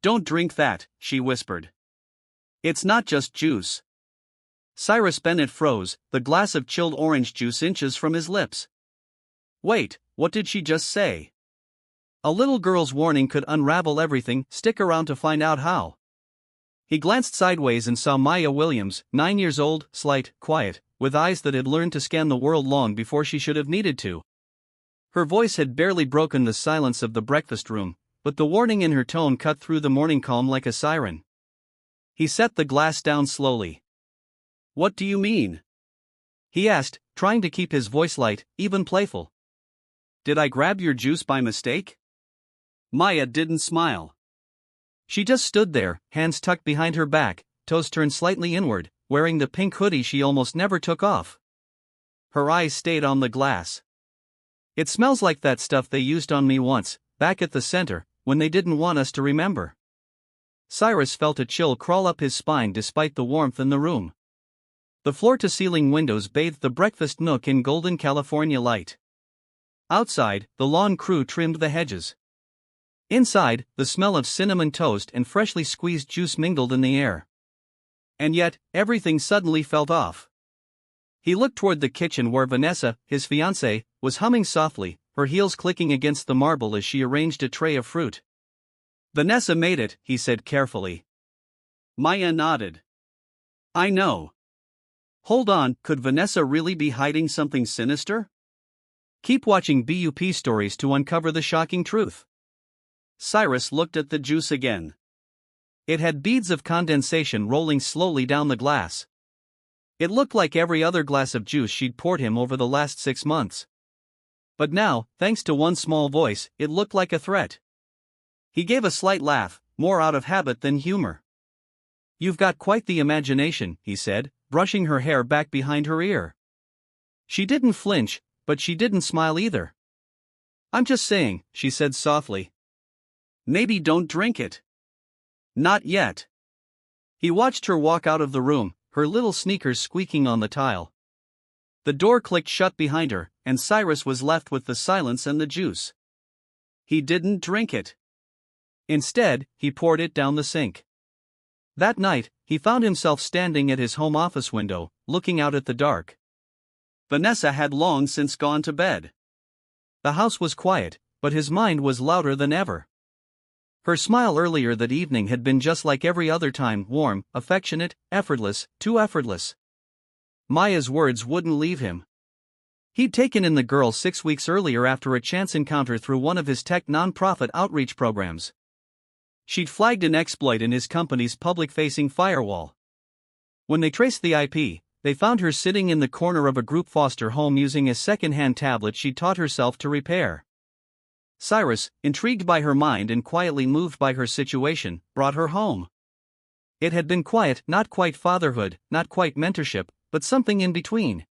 Don't drink that, she whispered. It's not just juice. Cyrus Bennett froze, the glass of chilled orange juice inches from his lips. Wait, what did she just say? A little girl's warning could unravel everything. Stick around to find out how. He glanced sideways and saw Maya Williams, 9 years old, slight, quiet, with eyes that had learned to scan the world long before she should have needed to. Her voice had barely broken the silence of the breakfast room, but the warning in her tone cut through the morning calm like a siren. He set the glass down slowly. What do you mean? He asked, trying to keep his voice light, even playful. Did I grab your juice by mistake? Maya didn't smile. She just stood there, hands tucked behind her back, toes turned slightly inward, wearing the pink hoodie she almost never took off. Her eyes stayed on the glass. It smells like that stuff they used on me once, back at the center, when they didn't want us to remember. Cyrus felt a chill crawl up his spine despite the warmth in the room. The floor-to-ceiling windows bathed the breakfast nook in golden California light. Outside, the lawn crew trimmed the hedges. Inside, the smell of cinnamon toast and freshly squeezed juice mingled in the air. And yet, everything suddenly felt off. He looked toward the kitchen where Vanessa, his fiancée, was humming softly, her heels clicking against the marble as she arranged a tray of fruit. Vanessa made it, he said carefully. Maya nodded. I know. Hold on, could Vanessa really be hiding something sinister? Keep watching BUP stories to uncover the shocking truth. Cyrus looked at the juice again. It had beads of condensation rolling slowly down the glass. It looked like every other glass of juice she'd poured him over the last 6 months. But now, thanks to one small voice, it looked like a threat. He gave a slight laugh, more out of habit than humor. You've got quite the imagination, he said, brushing her hair back behind her ear. She didn't flinch, but she didn't smile either. I'm just saying, she said softly. Maybe don't drink it. Not yet. He watched her walk out of the room, her little sneakers squeaking on the tile. The door clicked shut behind her, and Cyrus was left with the silence and the juice. He didn't drink it. Instead, he poured it down the sink. That night, he found himself standing at his home office window, looking out at the dark. Vanessa had long since gone to bed. The house was quiet, but his mind was louder than ever. Her smile earlier that evening had been just like every other time, warm, affectionate, effortless, too effortless. Maya's words wouldn't leave him. He'd taken in the girl 6 weeks earlier after a chance encounter through one of his tech nonprofit outreach programs. She'd flagged an exploit in his company's public-facing firewall. When they traced the IP, they found her sitting in the corner of a group foster home using a second-hand tablet she'd taught herself to repair. Cyrus, intrigued by her mind and quietly moved by her situation, brought her home. It had been quiet, not quite fatherhood, not quite mentorship, but something in between.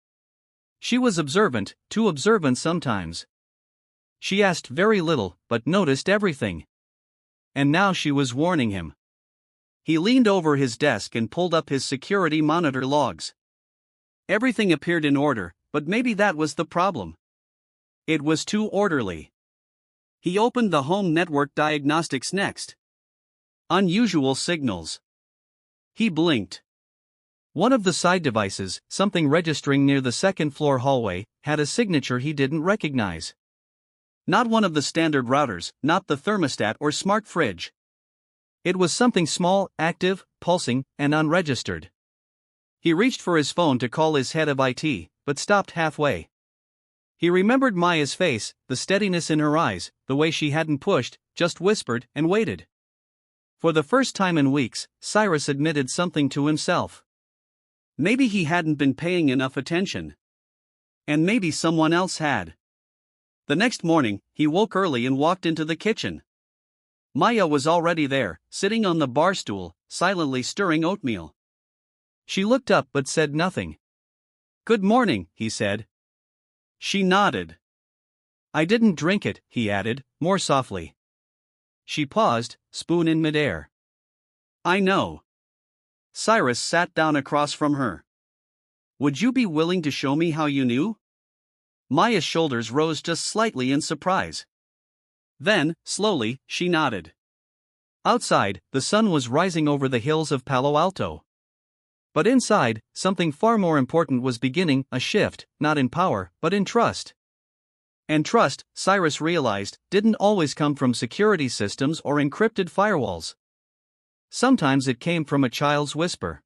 She was observant, too observant sometimes. She asked very little, but noticed everything. And now she was warning him. He leaned over his desk and pulled up his security monitor logs. Everything appeared in order, but maybe that was the problem. It was too orderly. He opened the home network diagnostics next. Unusual signals. He blinked. One of the side devices, something registering near the second-floor hallway, had a signature he didn't recognize. Not one of the standard routers, not the thermostat or smart fridge. It was something small, active, pulsing, and unregistered. He reached for his phone to call his head of IT, but stopped halfway. He remembered Maya's face, the steadiness in her eyes, the way she hadn't pushed, just whispered and waited. For the first time in weeks, Cyrus admitted something to himself. Maybe he hadn't been paying enough attention. And maybe someone else had. The next morning, he woke early and walked into the kitchen. Maya was already there, sitting on the bar stool, silently stirring oatmeal. She looked up but said nothing. Good morning, he said. She nodded. I didn't drink it, he added, more softly. She paused, spoon in midair. I know. Cyrus sat down across from her. Would you be willing to show me how you knew? Maya's shoulders rose just slightly in surprise. Then, slowly, she nodded. Outside, the sun was rising over the hills of Palo Alto. But inside, something far more important was beginning, a shift, not in power, but in trust. And trust, Cyrus realized, didn't always come from security systems or encrypted firewalls. Sometimes it came from a child's whisper.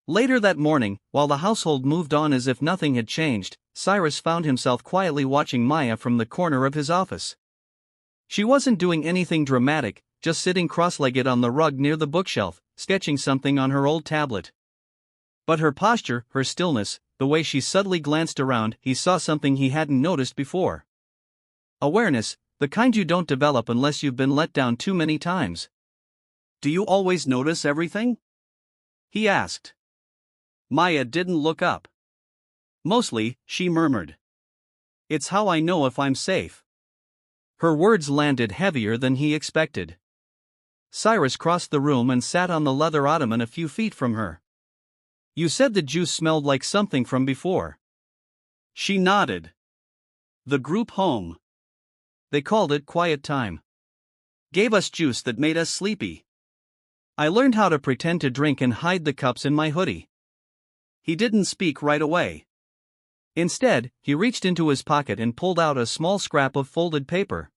Later that morning, while the household moved on as if nothing had changed, Cyrus found himself quietly watching Maya from the corner of his office. She wasn't doing anything dramatic, just sitting cross-legged on the rug near the bookshelf, sketching something on her old tablet. But her posture, her stillness, the way she subtly glanced around, he saw something he hadn't noticed before. Awareness, the kind you don't develop unless you've been let down too many times. "Do you always notice everything?" he asked. Maya didn't look up. "Mostly," she murmured. "It's how I know if I'm safe." Her words landed heavier than he expected. Cyrus crossed the room and sat on the leather ottoman a few feet from her. "You said the juice smelled like something from before." She nodded. "The group home. They called it quiet time. Gave us juice that made us sleepy. I learned how to pretend to drink and hide the cups in my hoodie." He didn't speak right away. Instead, he reached into his pocket and pulled out a small scrap of folded paper.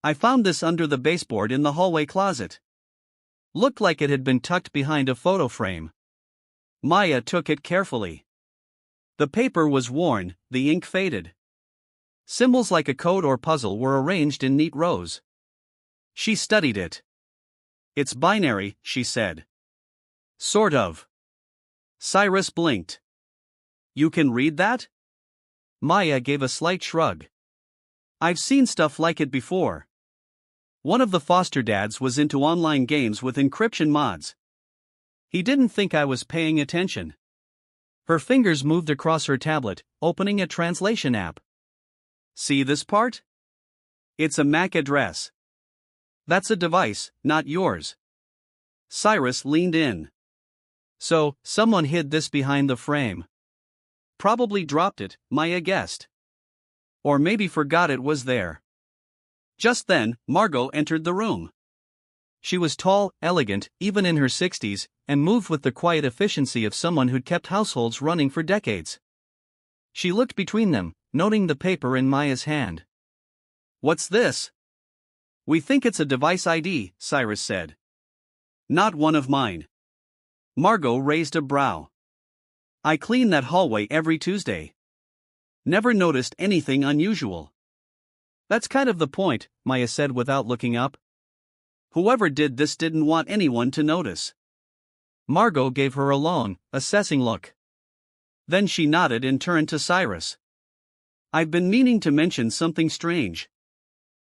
"I found this under the baseboard in the hallway closet. Looked like it had been tucked behind a photo frame." Maya took it carefully. The paper was worn, the ink faded. Symbols like a code or puzzle were arranged in neat rows. She studied it. "It's binary," she said. "Sort of." Cyrus blinked. "You can read that?" Maya gave a slight shrug. "I've seen stuff like it before. One of the foster dads was into online games with encryption mods. He didn't think I was paying attention." Her fingers moved across her tablet, opening a translation app. "See this part? It's a MAC address. That's a device, not yours." Cyrus leaned in. "So, someone hid this behind the frame. Probably dropped it," Maya guessed. "Or maybe forgot it was there." Just then, Margot entered the room. She was tall, elegant, even in her 60s, and moved with the quiet efficiency of someone who'd kept households running for decades. She looked between them, noting the paper in Maya's hand. "What's this?" "We think it's a device ID," Cyrus said. "Not one of mine." Margot raised a brow. "I clean that hallway every Tuesday. Never noticed anything unusual." "That's kind of the point," Maya said without looking up. "Whoever did this didn't want anyone to notice." Margot gave her a long, assessing look. Then she nodded and turned to Cyrus. "I've been meaning to mention something strange.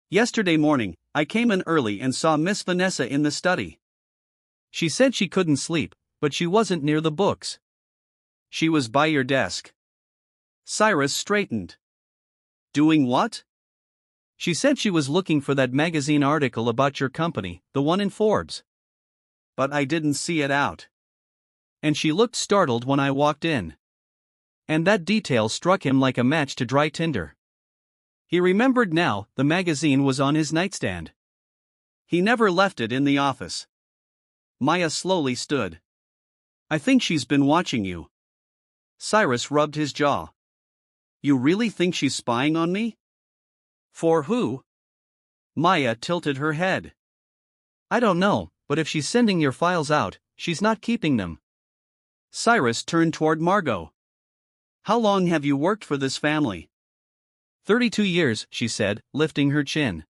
Yesterday morning, I came in early and saw Miss Vanessa in the study. She said she couldn't sleep, but she wasn't near the books." "She was by your desk." Cyrus straightened. "Doing what?" "She said she was looking for that magazine article about your company, the one in Forbes." "But I didn't see it out." "And she looked startled when I walked in." And that detail struck him like a match to dry tinder. He remembered now, the magazine was on his nightstand. He never left it in the office. Maya slowly stood. "I think she's been watching you." Cyrus rubbed his jaw. "You really think she's spying on me?" "For who?" Maya tilted her head. "I don't know, but if she's sending your files out, she's not keeping them." Cyrus turned toward Margot. "How long have you worked for this family?" 32 years, she said, lifting her chin.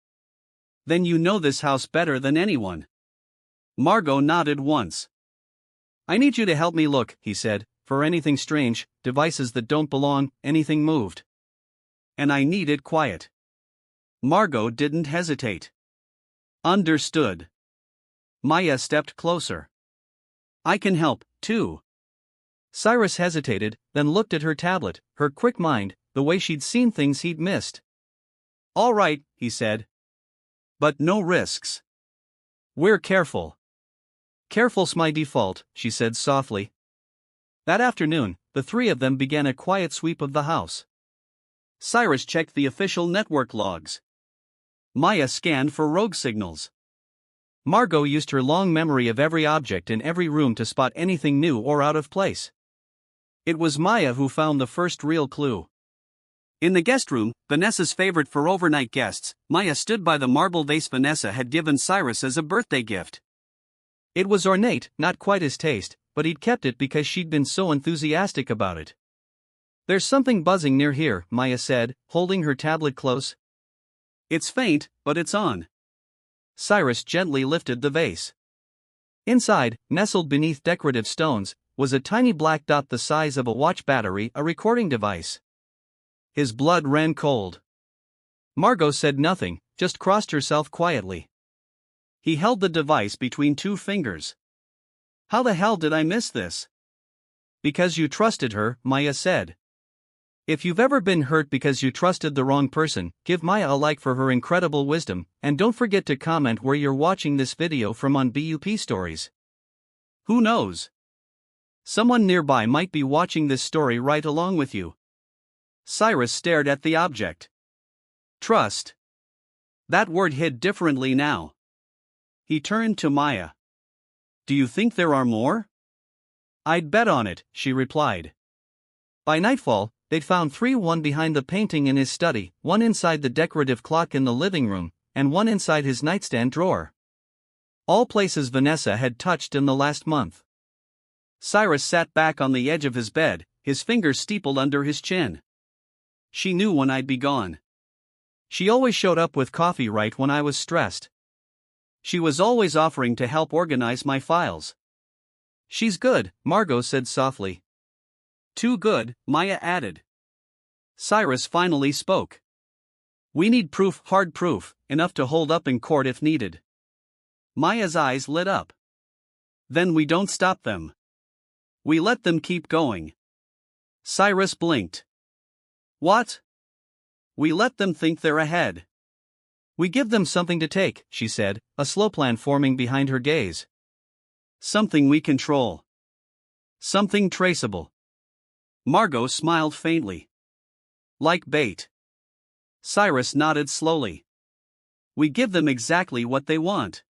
"Then you know this house better than anyone." Margot nodded once. "I need you to help me look," he said, "for anything strange, devices that don't belong, anything moved. And I need it quiet." Margot didn't hesitate. "Understood." Maya stepped closer. "I can help, too." Cyrus hesitated, then looked at her tablet, her quick mind, the way she'd seen things he'd missed. "All right," he said. "But no risks. We're careful." "Careful's my default," she said softly. That afternoon, the three of them began a quiet sweep of the house. Cyrus checked the official network logs. Maya scanned for rogue signals. Margot used her long memory of every object in every room to spot anything new or out of place. It was Maya who found the first real clue. In the guest room, Vanessa's favorite for overnight guests, Maya stood by the marble vase Vanessa had given Cyrus as a birthday gift. It was ornate, not quite his taste, but he'd kept it because she'd been so enthusiastic about it. "There's something buzzing near here," Maya said, holding her tablet close. "It's faint, but it's on." Cyrus gently lifted the vase. Inside, nestled beneath decorative stones, was a tiny black dot the size of a watch battery, a recording device. His blood ran cold. Margot said nothing, just crossed herself quietly. He held the device between two fingers. "How the hell did I miss this?" "Because you trusted her," Maya said. If you've ever been hurt because you trusted the wrong person, give Maya a like for her incredible wisdom, and don't forget to comment where you're watching this video from on BUP Stories. Who knows? Someone nearby might be watching this story right along with you. Cyrus stared at the object. Trust. That word hit differently now. He turned to Maya. "Do you think there are more?" "I'd bet on it," she replied. By nightfall, they'd found three: one behind the painting in his study, one inside the decorative clock in the living room, and one inside his nightstand drawer. All places Vanessa had touched in the last month. Cyrus sat back on the edge of his bed, his fingers steepled under his chin. "She knew when I'd be gone. She always showed up with coffee right when I was stressed. She was always offering to help organize my files." "She's good," Margot said softly. "Too good," Maya added. Cyrus finally spoke. "We need proof, hard proof, enough to hold up in court if needed." Maya's eyes lit up. "Then we don't stop them. We let them keep going." Cyrus blinked. "What?" "We let them think they're ahead. We give them something to take," she said, a slow plan forming behind her gaze. "Something we control. Something traceable." Margot smiled faintly. "Like bait." Cyrus nodded slowly. "We give them exactly what they want."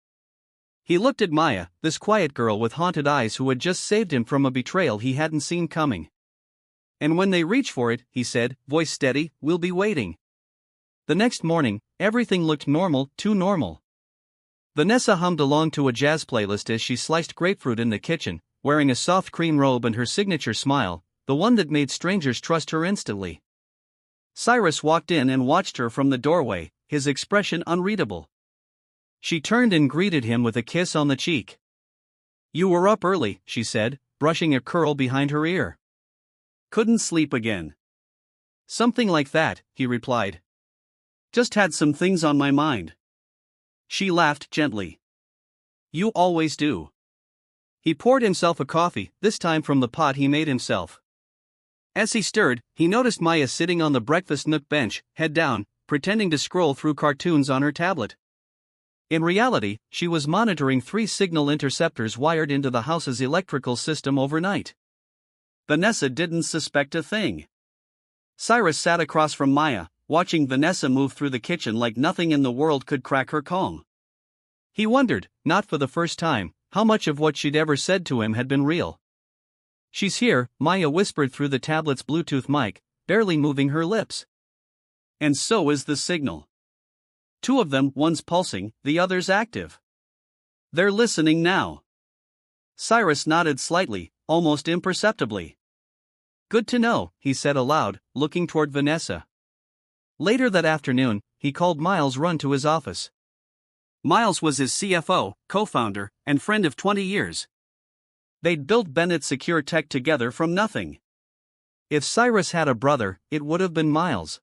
He looked at Maya, this quiet girl with haunted eyes who had just saved him from a betrayal he hadn't seen coming. "And when they reach for it," he said, voice steady, "we'll be waiting." The next morning, everything looked normal, too normal. Vanessa hummed along to a jazz playlist as she sliced grapefruit in the kitchen, wearing a soft cream robe and her signature smile, the one that made strangers trust her instantly. Cyrus walked in and watched her from the doorway, his expression unreadable. She turned and greeted him with a kiss on the cheek. "You were up early," she said, brushing a curl behind her ear. "Couldn't sleep again." "Something like that," he replied. "Just had some things on my mind." She laughed gently. "You always do." He poured himself a coffee, this time from the pot he made himself. As he stirred, he noticed Maya sitting on the breakfast nook bench, head down, pretending to scroll through cartoons on her tablet. In reality, she was monitoring 3 signal interceptors wired into the house's electrical system overnight. Vanessa didn't suspect a thing. Cyrus sat across from Maya, watching Vanessa move through the kitchen like nothing in the world could crack her calm. He wondered, not for the first time, how much of what she'd ever said to him had been real. "She's here," Maya whispered through the tablet's Bluetooth mic, barely moving her lips. "And so is the signal. 2 of them, one's pulsing, the other's active. They're listening now." Cyrus nodded slightly, almost imperceptibly. "Good to know," he said aloud, looking toward Vanessa. Later that afternoon, he called Miles Run to his office. Miles was his CFO, co-founder, and friend of 20 years. They'd built Bennett Secure Tech together from nothing. If Cyrus had a brother, it would have been Miles.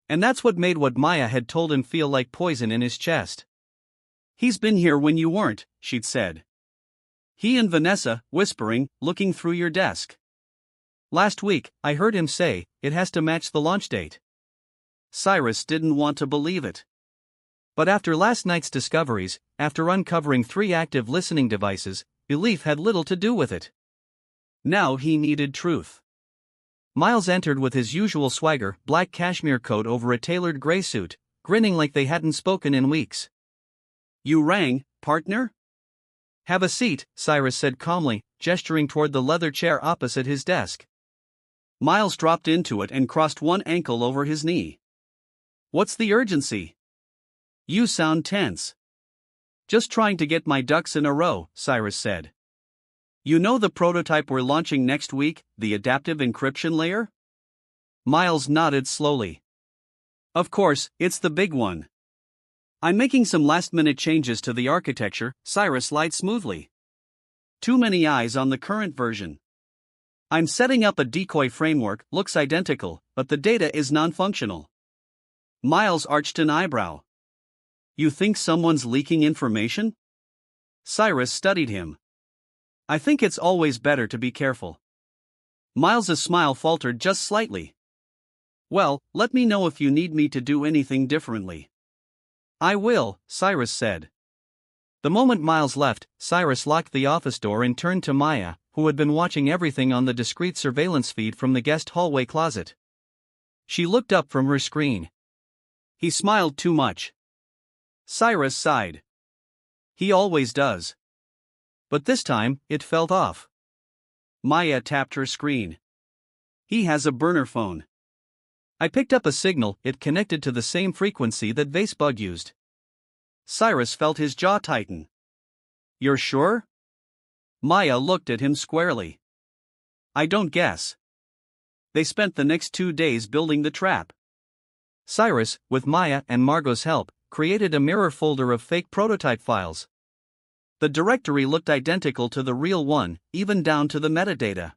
And that's what made what Maya had told him feel like poison in his chest. "He's been here when you weren't," she'd said. "He and Vanessa, whispering, looking through your desk. Last week, I heard him say, it has to match the launch date." Cyrus didn't want to believe it. But after last night's discoveries, after uncovering 3 active listening devices, belief had little to do with it. Now he needed truth. Miles entered with his usual swagger, black cashmere coat over a tailored gray suit, grinning like they hadn't spoken in weeks. "You rang," partner? Have a seat, Cyrus said calmly, gesturing toward the leather chair opposite his desk. Miles dropped into it and crossed one ankle over his knee. What's the urgency? You sound tense. Just trying to get my ducks in a row, Cyrus said. You know the prototype we're launching next week, the adaptive encryption layer? Miles nodded slowly. Of course, it's the big one. I'm making some last-minute changes to the architecture, Cyrus lied smoothly. Too many eyes on the current version. I'm setting up a decoy framework, looks identical, but the data is non-functional. Miles arched an eyebrow. You think someone's leaking information? Cyrus studied him. I think it's always better to be careful. Miles's smile faltered just slightly. Well, let me know if you need me to do anything differently. I will, Cyrus said. The moment Miles left, Cyrus locked the office door and turned to Maya, who had been watching everything on the discreet surveillance feed from the guest hallway closet. She looked up from her screen. He smiled too much. Cyrus sighed. He always does. But this time, it felt off. Maya tapped her screen. He has a burner phone. I picked up a signal, it connected to the same frequency that Vasebug used. Cyrus felt his jaw tighten. You're sure? Maya looked at him squarely. I don't guess. They spent the next 2 days building the trap. Cyrus, with Maya and Margot's help, created a mirror folder of fake prototype files. The directory looked identical to the real one, even down to the metadata.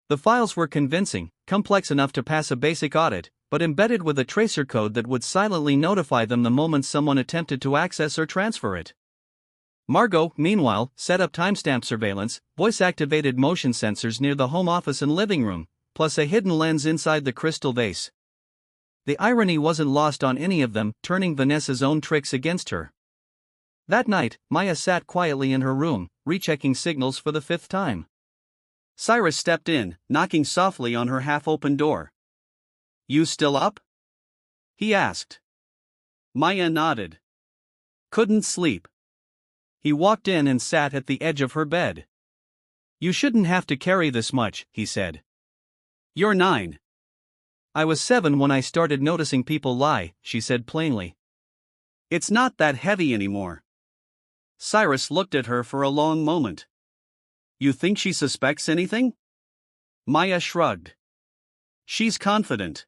The files were convincing, complex enough to pass a basic audit, but embedded with a tracer code that would silently notify them the moment someone attempted to access or transfer it. Margot, meanwhile, set up timestamp surveillance, voice-activated motion sensors near the home office and living room, plus a hidden lens inside the crystal vase. The irony wasn't lost on any of them, turning Vanessa's own tricks against her. That night, Maya sat quietly in her room, rechecking signals for the 5th time. Cyrus stepped in, knocking softly on her half-open door. You still up? He asked. Maya nodded. Couldn't sleep. He walked in and sat at the edge of her bed. You shouldn't have to carry this much, he said. You're 9. I was 7 when I started noticing people lie, she said plainly. It's not that heavy anymore. Cyrus looked at her for a long moment. You think she suspects anything? Maya shrugged. She's confident.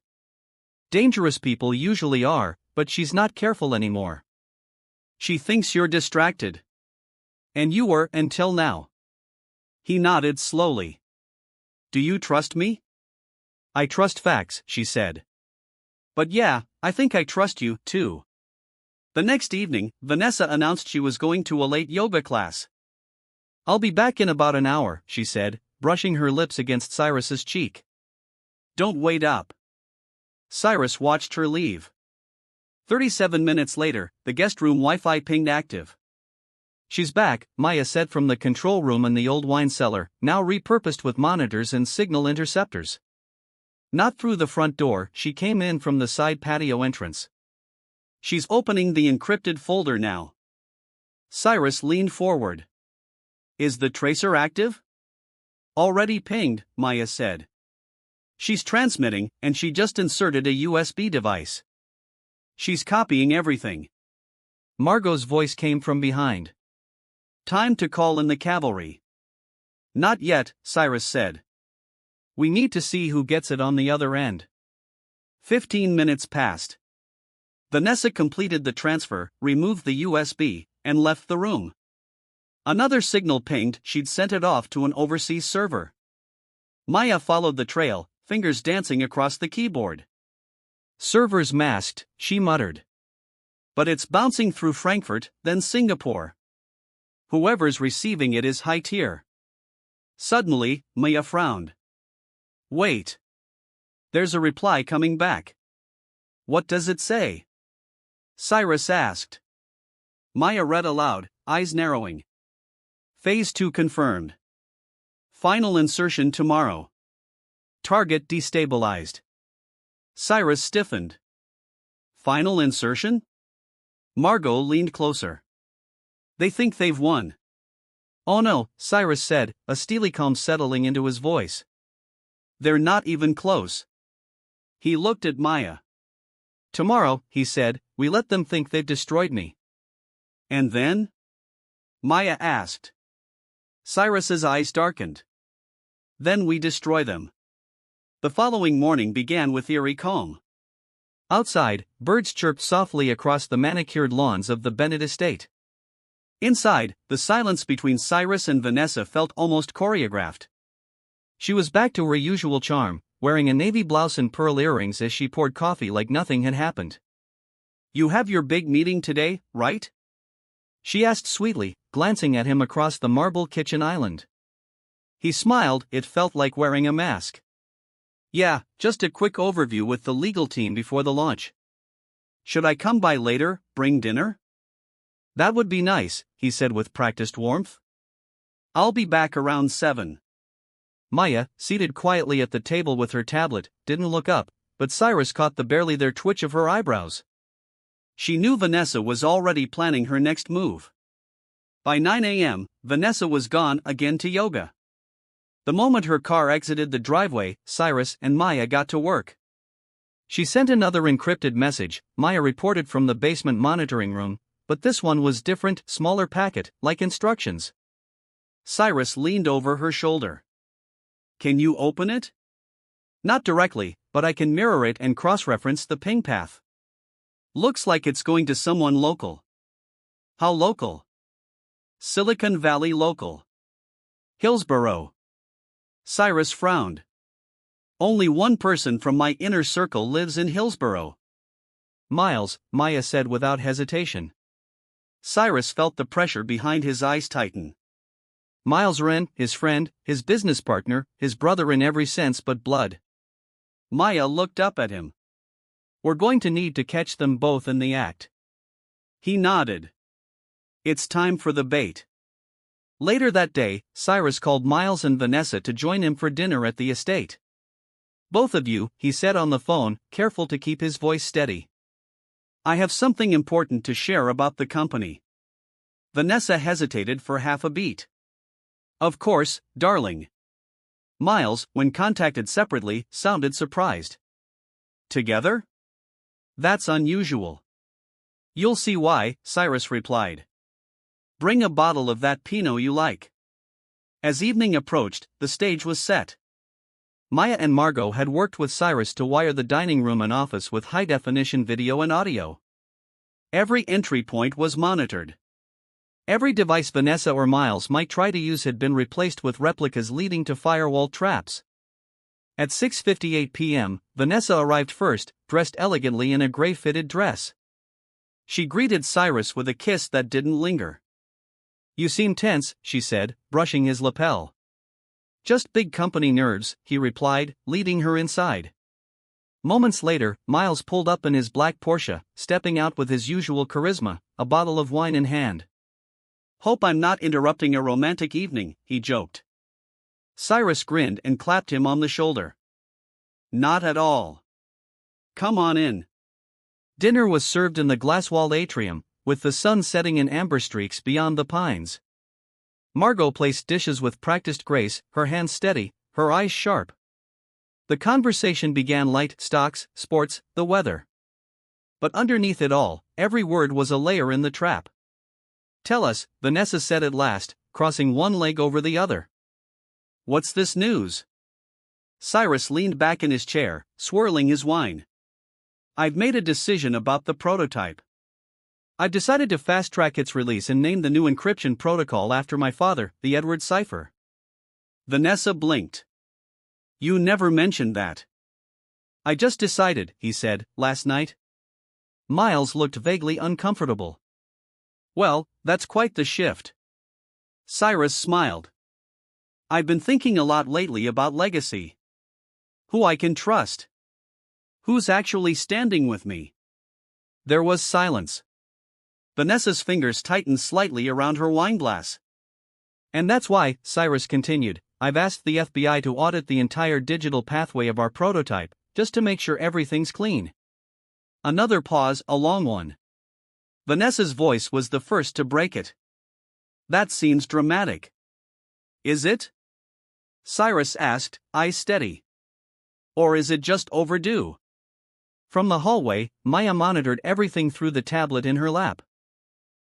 Dangerous people usually are, but she's not careful anymore. She thinks you're distracted. And you were until now. He nodded slowly. Do you trust me? I trust facts, she said. But yeah, I think I trust you, too. The next evening, Vanessa announced she was going to a late yoga class. I'll be back in about an hour, she said, brushing her lips against Cyrus's cheek. Don't wait up. Cyrus watched her leave. 37 minutes later, the guest room Wi-Fi pinged active. She's back, Maya said from the control room in the old wine cellar, now repurposed with monitors and signal interceptors. Not through the front door, she came in from the side patio entrance. She's opening the encrypted folder now. Cyrus leaned forward. Is the tracer active? Already pinged, Maya said. She's transmitting, and she just inserted a USB device. She's copying everything. Margot's voice came from behind. Time to call in the cavalry. Not yet, Cyrus said. We need to see who gets it on the other end. 15 minutes passed. Vanessa completed the transfer, removed the USB, and left the room. Another signal pinged, she'd sent it off to an overseas server. Maya followed the trail, fingers dancing across the keyboard. Servers masked, she muttered. But it's bouncing through Frankfurt, then Singapore. Whoever's receiving it is high tier. Suddenly, Maya frowned. Wait. There's a reply coming back. What does it say? Cyrus asked. Maya read aloud, eyes narrowing. Phase 2 confirmed. Final insertion tomorrow. Target destabilized. Cyrus stiffened. Final insertion? Margot leaned closer. They think they've won. Oh no, Cyrus said, a steely calm settling into his voice. They're not even close. He looked at Maya. Tomorrow, he said, we let them think they've destroyed me. And then? Maya asked. Cyrus's eyes darkened. Then we destroy them. The following morning began with eerie calm. Outside, birds chirped softly across the manicured lawns of the Bennett estate. Inside, the silence between Cyrus and Vanessa felt almost choreographed. She was back to her usual charm, wearing a navy blouse and pearl earrings as she poured coffee like nothing had happened. You have your big meeting today, right? She asked sweetly, glancing at him across the marble kitchen island. He smiled, it felt like wearing a mask. Yeah, just a quick overview with the legal team before the launch. Should I come by later, bring dinner? That would be nice, he said with practiced warmth. I'll be back around 7. Maya, seated quietly at the table with her tablet, didn't look up, but Cyrus caught the barely there twitch of her eyebrows. She knew Vanessa was already planning her next move. By 9 a.m., Vanessa was gone again to yoga. The moment her car exited the driveway, Cyrus and Maya got to work. She sent another encrypted message, Maya reported from the basement monitoring room, but this one was different, smaller packet, like instructions. Cyrus leaned over her shoulder. Can you open it? Not directly, but I can mirror it and cross-reference the ping path. Looks like it's going to someone local. How local? Silicon Valley local. Hillsborough. Cyrus frowned. Only one person from my inner circle lives in Hillsborough. Miles, Maya said without hesitation. Cyrus felt the pressure behind his eyes tighten. Miles Wren, his friend, his business partner, his brother in every sense but blood. Maya looked up at him. We're going to need to catch them both in the act. He nodded. It's time for the bait. Later that day, Cyrus called Miles and Vanessa to join him for dinner at the estate. Both of you, he said on the phone, careful to keep his voice steady. I have something important to share about the company. Vanessa hesitated for half a beat. Of course, darling. Miles, when contacted separately, sounded surprised. Together? That's unusual. You'll see why, Cyrus replied. Bring a bottle of that Pinot you like. As evening approached, the stage was set. Maya and Margot had worked with Cyrus to wire the dining room and office with high-definition video and audio. Every entry point was monitored. Every device Vanessa or Miles might try to use had been replaced with replicas leading to firewall traps. At 6:58 p.m., Vanessa arrived first, dressed elegantly in a gray-fitted dress. She greeted Cyrus with a kiss that didn't linger. You seem tense, she said, brushing his lapel. Just big company nerves, he replied, leading her inside. Moments later, Miles pulled up in his black Porsche, stepping out with his usual charisma, a bottle of wine in hand. Hope I'm not interrupting a romantic evening, he joked. Cyrus grinned and clapped him on the shoulder. Not at all. Come on in. Dinner was served in the glass-walled atrium, with the sun setting in amber streaks beyond the pines. Margot placed dishes with practiced grace, her hands steady, her eyes sharp. The conversation began light, stocks, sports, the weather. But underneath it all, every word was a layer in the trap. Tell us, Vanessa said at last, crossing one leg over the other. What's this news? Cyrus leaned back in his chair, swirling his wine. I've made a decision about the prototype. I've decided to fast-track its release and name the new encryption protocol after my father, the Edward cipher. Vanessa blinked. You never mentioned that. I just decided, he said, last night. Miles looked vaguely uncomfortable. Well, that's quite the shift. Cyrus smiled. I've been thinking a lot lately about legacy. Who I can trust. Who's actually standing with me? There was silence. Vanessa's fingers tightened slightly around her wineglass. And that's why, Cyrus continued, I've asked the FBI to audit the entire digital pathway of our prototype, just to make sure everything's clean. Another pause, a long one. Vanessa's voice was the first to break it. That seems dramatic. Is it? Cyrus asked, eyes steady. Or is it just overdue? From the hallway, Maya monitored everything through the tablet in her lap.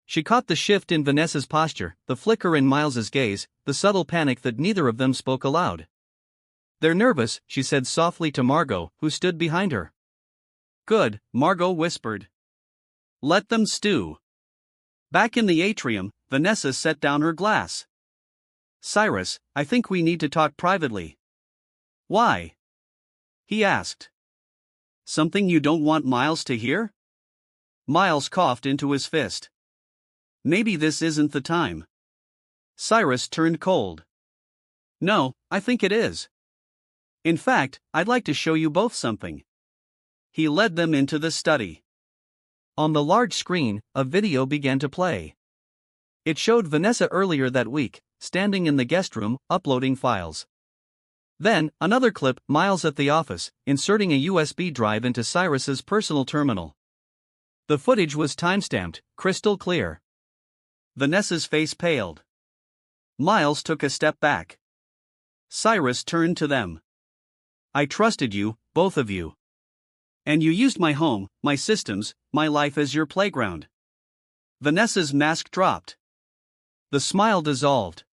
She caught the shift in Vanessa's posture, the flicker in Miles's gaze, the subtle panic that neither of them spoke aloud. "They're nervous," she said softly to Margot, who stood behind her. "Good," Margot whispered. "Let them stew." Back in the atrium, Vanessa set down her glass. "Cyrus, I think we need to talk privately." "Why?" he asked. "Something you don't want Miles to hear?" Miles coughed into his fist. "Maybe this isn't the time." Cyrus turned cold. "No, I think it is. In fact, I'd like to show you both something." He led them into the study. On the large screen, a video began to play. It showed Vanessa earlier that week, standing in the guest room, uploading files. Then, another clip, Miles at the office, inserting a USB drive into Cyrus's personal terminal. The footage was timestamped, crystal clear. Vanessa's face paled. Miles took a step back. Cyrus turned to them. "I trusted you, both of you. And you used my home, my systems, my life as your playground." Vanessa's mask dropped. The smile dissolved.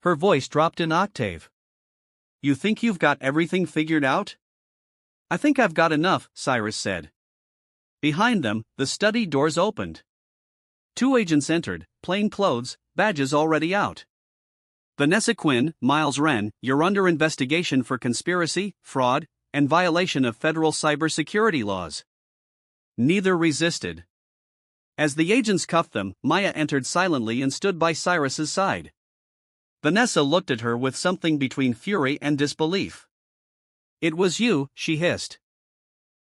Her voice dropped an octave. "You think you've got everything figured out?" "I think I've got enough," Cyrus said. Behind them, the study doors opened. 2 agents entered, plain clothes, badges already out. "Vanessa Quinn, Miles Wren, you're under investigation for conspiracy, fraud, and violation of federal cybersecurity laws." Neither resisted. As the agents cuffed them, Maya entered silently and stood by Cyrus's side. Vanessa looked at her with something between fury and disbelief. "It was you," she hissed.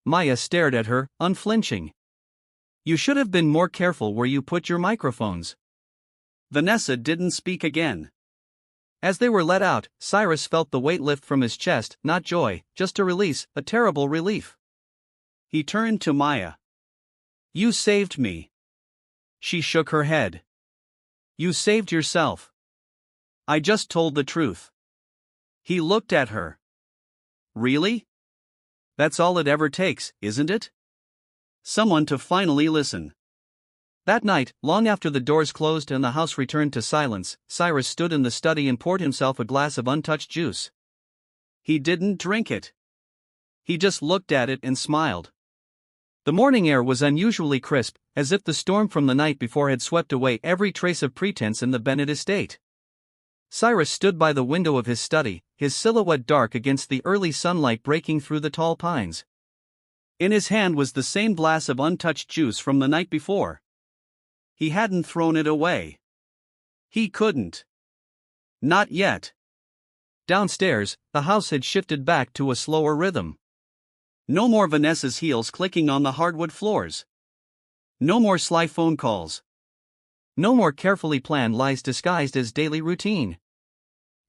Maya stared at her, unflinching. "You should have been more careful where you put your microphones." Vanessa didn't speak again. As they were let out, Cyrus felt the weight lift from his chest, not joy, just a release, a terrible relief. He turned to Maya. "You saved me." She shook her head. "You saved yourself." "I just told the truth." He looked at her. "Really? That's all it ever takes, isn't it? Someone to finally listen." That night, long after the doors closed and the house returned to silence, Cyrus stood in the study and poured himself a glass of untouched juice. He didn't drink it. He just looked at it and smiled. The morning air was unusually crisp, as if the storm from the night before had swept away every trace of pretense in the Bennett estate. Cyrus stood by the window of his study, his silhouette dark against the early sunlight breaking through the tall pines. In his hand was the same glass of untouched juice from the night before. He hadn't thrown it away. He couldn't. Not yet. Downstairs, the house had shifted back to a slower rhythm. No more Vanessa's heels clicking on the hardwood floors. No more sly phone calls. No more carefully planned lies disguised as daily routine.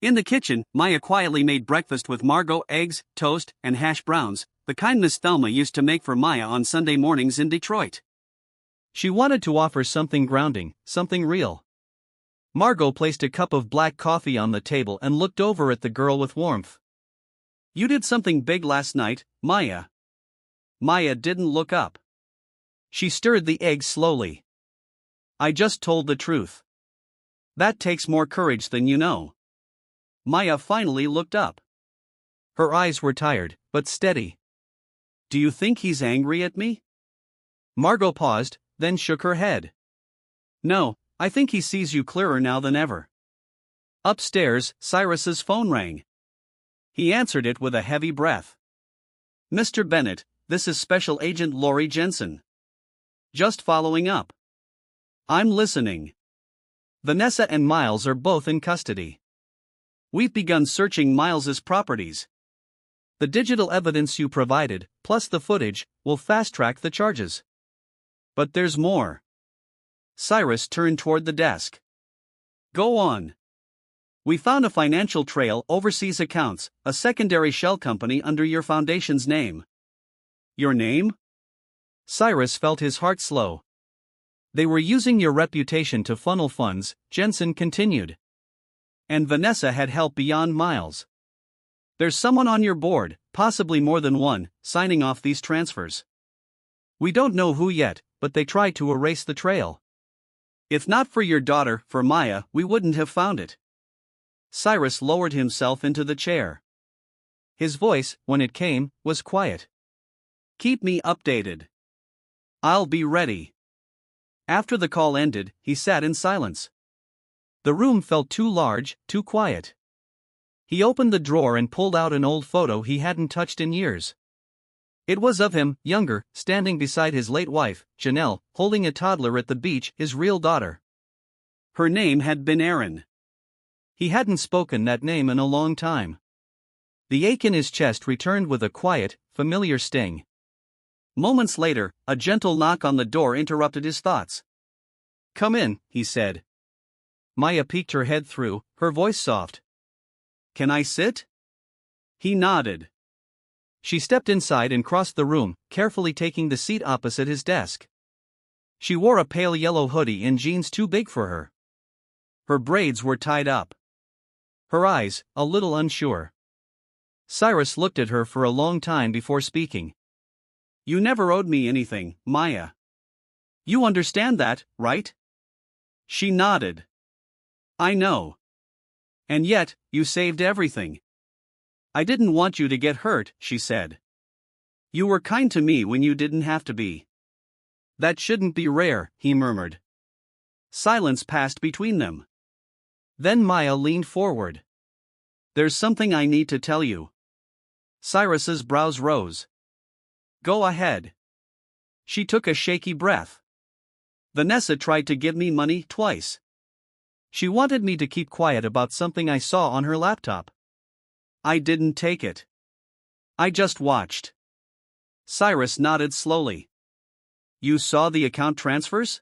In the kitchen, Maya quietly made breakfast with Margot, eggs, toast, and hash browns, the kind Miss Thelma used to make for Maya on Sunday mornings in Detroit. She wanted to offer something grounding, something real. Margot placed a cup of black coffee on the table and looked over at the girl with warmth. "You did something big last night, Maya." Maya didn't look up. She stirred the eggs slowly. "I just told the truth. That takes more courage than you know." Maya finally looked up. Her eyes were tired, but steady. "Do you think he's angry at me?" Margot paused, then shook her head. "No, I think he sees you clearer now than ever." Upstairs, Cyrus's phone rang. He answered it with a heavy breath. "Mr. Bennett, this is Special Agent Lori Jensen. Just following up." "I'm listening." "Vanessa and Miles are both in custody. We've begun searching Miles's properties. The digital evidence you provided, plus the footage, will fast-track the charges. But there's more." Cyrus turned toward the desk. "Go on." "We found a financial trail, overseas accounts, a secondary shell company under your foundation's name." "Your name?" Cyrus felt his heart slow. They were using your reputation to funnel funds, Jensen continued. And Vanessa had help beyond miles. There's someone on your board, possibly more than one, signing off these transfers. We don't know who yet, but they tried to erase the trail. If not for your daughter, for Maya, we wouldn't have found it. Cyrus lowered himself into the chair. His voice, when it came, was quiet. Keep me updated. I'll be ready. After the call ended, he sat in silence. The room felt too large, too quiet. He opened the drawer and pulled out an old photo he hadn't touched in years. It was of him, younger, standing beside his late wife, Janelle, holding a toddler at the beach, his real daughter. Her name had been Erin. He hadn't spoken that name in a long time. The ache in his chest returned with a quiet, familiar sting. Moments later, a gentle knock on the door interrupted his thoughts. Come in, he said. Maya peeked her head through, her voice soft. Can I sit? He nodded. She stepped inside and crossed the room, carefully taking the seat opposite his desk. She wore a pale yellow hoodie and jeans too big for her. Her braids were tied up. Her eyes, a little unsure. Cyrus looked at her for a long time before speaking. You never owed me anything, Maya. You understand that, right? She nodded. I know. And yet, you saved everything. I didn't want you to get hurt, she said. You were kind to me when you didn't have to be. That shouldn't be rare, he murmured. Silence passed between them. Then Maya leaned forward. There's something I need to tell you. Cyrus's brows rose. Go ahead. She took a shaky breath. Vanessa tried to give me money twice. She wanted me to keep quiet about something I saw on her laptop. I didn't take it. I just watched. Cyrus nodded slowly. You saw the account transfers?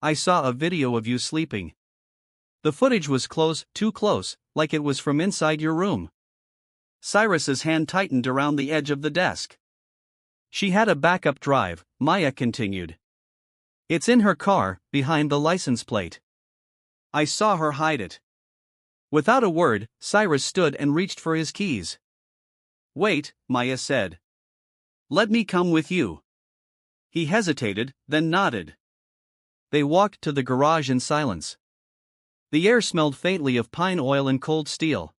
I saw a video of you sleeping. The footage was close, too close, like it was from inside your room. Cyrus's hand tightened around the edge of the desk. She had a backup drive, Maya continued. It's in her car, behind the license plate. I saw her hide it. Without a word, Cyrus stood and reached for his keys. Wait, Maya said. Let me come with you. He hesitated, then nodded. They walked to the garage in silence. The air smelled faintly of pine oil and cold steel.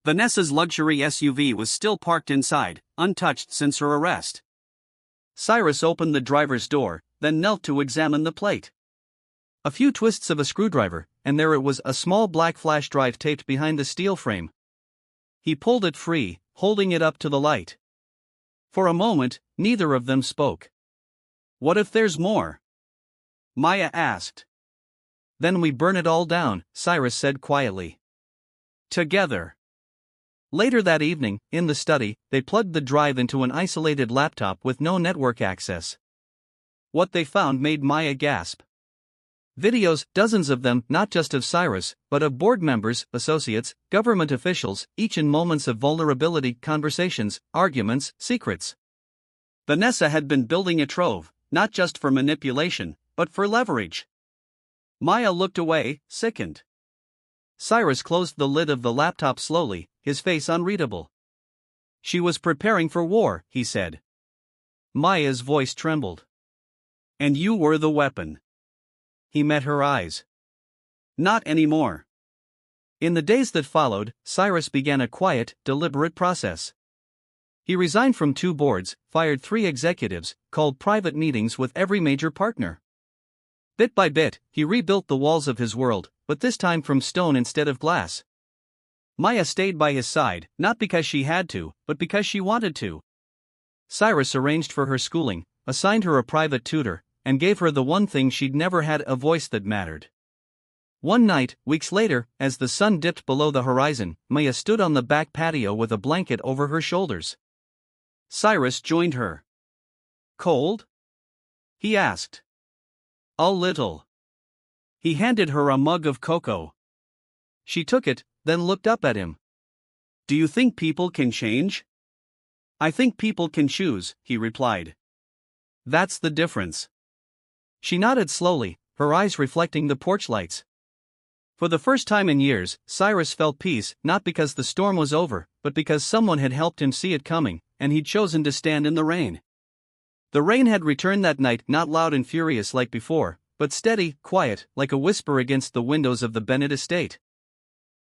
Vanessa's luxury SUV was still parked inside, untouched since her arrest. Cyrus opened the driver's door, then knelt to examine the plate. A few twists of a screwdriver, and there it was, a small black flash drive taped behind the steel frame. He pulled it free, holding it up to the light. For a moment, neither of them spoke. What if there's more? Maya asked. Then we burn it all down, Cyrus said quietly. Together. Later that evening, in the study, they plugged the drive into an isolated laptop with no network access. What they found made Maya gasp. Videos, dozens of them, not just of Cyrus, but of board members, associates, government officials, each in moments of vulnerability, conversations, arguments, secrets. Vanessa had been building a trove, not just for manipulation, but for leverage. Maya looked away, sickened. Cyrus closed the lid of the laptop slowly, his face unreadable. She was preparing for war, he said. Maya's voice trembled. And you were the weapon. He met her eyes. Not anymore. In the days that followed, Cyrus began a quiet, deliberate process. He resigned from 2 boards, fired 3 executives, called private meetings with every major partner. Bit by bit, he rebuilt the walls of his world, but this time from stone instead of glass. Maya stayed by his side, not because she had to, but because she wanted to. Cyrus arranged for her schooling, assigned her a private tutor, and gave her the one thing she'd never had, a voice that mattered. One night, weeks later, as the sun dipped below the horizon, Maya stood on the back patio with a blanket over her shoulders. Cyrus joined her. Cold? He asked. A little. He handed her a mug of cocoa. She took it, then looked up at him. Do you think people can change? I think people can choose, he replied. That's the difference. She nodded slowly, her eyes reflecting the porch lights. For the first time in years, Cyrus felt peace, not because the storm was over, but because someone had helped him see it coming, and he'd chosen to stand in the rain. The rain had returned that night, not loud and furious like before, but steady, quiet, like a whisper against the windows of the Bennett estate.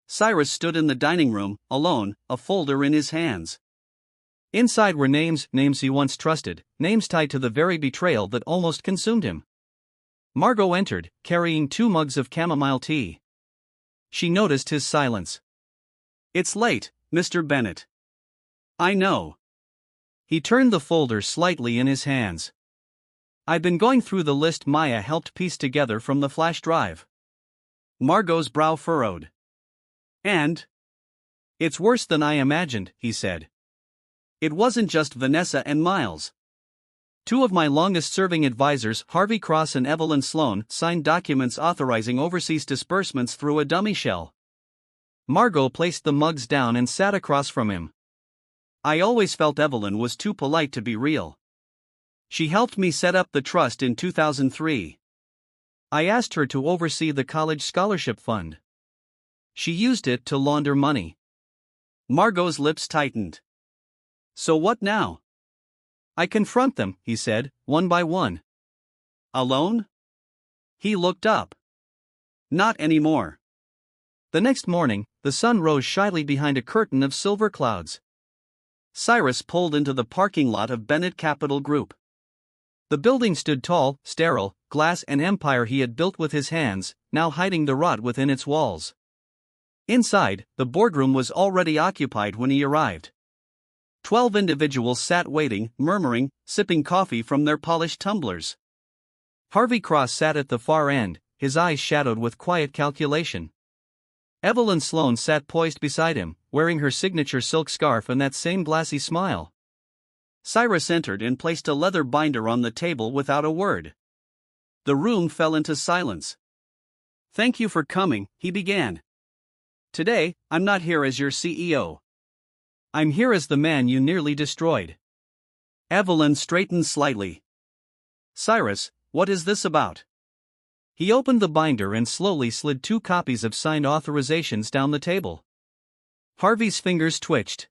Cyrus stood in the dining room, alone, a folder in his hands. Inside were names he once trusted, names tied to the very betrayal that almost consumed him. Margot entered, carrying 2 mugs of chamomile tea. She noticed his silence. "It's late, Mr. Bennett." "I know." He turned the folder slightly in his hands. "I've been going through the list Maya helped piece together from the flash drive." Margot's brow furrowed. "And?" "It's worse than I imagined," he said. "It wasn't just Vanessa and Miles. 2 of my longest-serving advisors, Harvey Cross and Evelyn Sloan, signed documents authorizing overseas disbursements through a dummy shell." Margot placed the mugs down and sat across from him. "I always felt Evelyn was too polite to be real. She helped me set up the trust in 2003. I asked her to oversee the college scholarship fund. She used it to launder money." Margot's lips tightened. "So what now?" "I confront them," he said, "one by one." "Alone?" He looked up. "Not anymore." The next morning, the sun rose shyly behind a curtain of silver clouds. Cyrus pulled into the parking lot of Bennett Capital Group. The building stood tall, sterile, glass, an empire he had built with his hands, now hiding the rot within its walls. Inside, the boardroom was already occupied when he arrived. 12 individuals sat waiting, murmuring, sipping coffee from their polished tumblers. Harvey Cross sat at the far end, his eyes shadowed with quiet calculation. Evelyn Sloan sat poised beside him, wearing her signature silk scarf and that same glassy smile. Cyrus entered and placed a leather binder on the table without a word. The room fell into silence. "Thank you for coming," he began. "Today, I'm not here as your CEO. I'm here as the man you nearly destroyed." Evelyn straightened slightly. "Cyrus, what is this about?" He opened the binder and slowly slid 2 copies of signed authorizations down the table. Harvey's fingers twitched.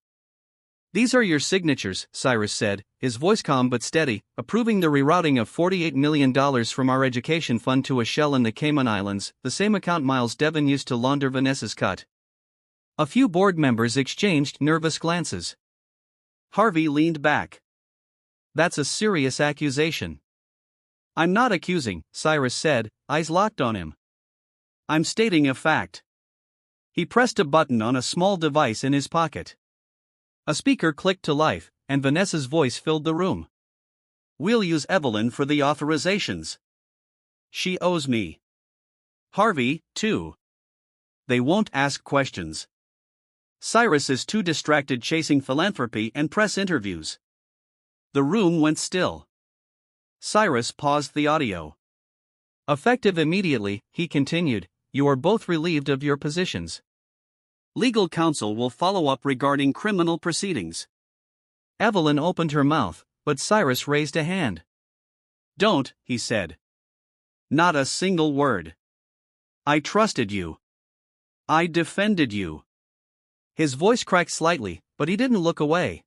"These are your signatures," Cyrus said, his voice calm but steady, "approving the rerouting of $48 million from our education fund to a shell in the Cayman Islands, the same account Miles Devon used to launder Vanessa's cut." A few board members exchanged nervous glances. Harvey leaned back. "That's a serious accusation." "I'm not accusing," Cyrus said, eyes locked on him. "I'm stating a fact." He pressed a button on a small device in his pocket. A speaker clicked to life, and Vanessa's voice filled the room. "We'll use Evelyn for the authorizations. She owes me. Harvey, too. They won't ask questions. Cyrus is too distracted chasing philanthropy and press interviews." The room went still. Cyrus paused the audio. "Effective immediately," he continued, "you are both relieved of your positions. Legal counsel will follow up regarding criminal proceedings." Evelyn opened her mouth, but Cyrus raised a hand. "Don't," he said. "Not a single word. I trusted you. I defended you." His voice cracked slightly, but he didn't look away.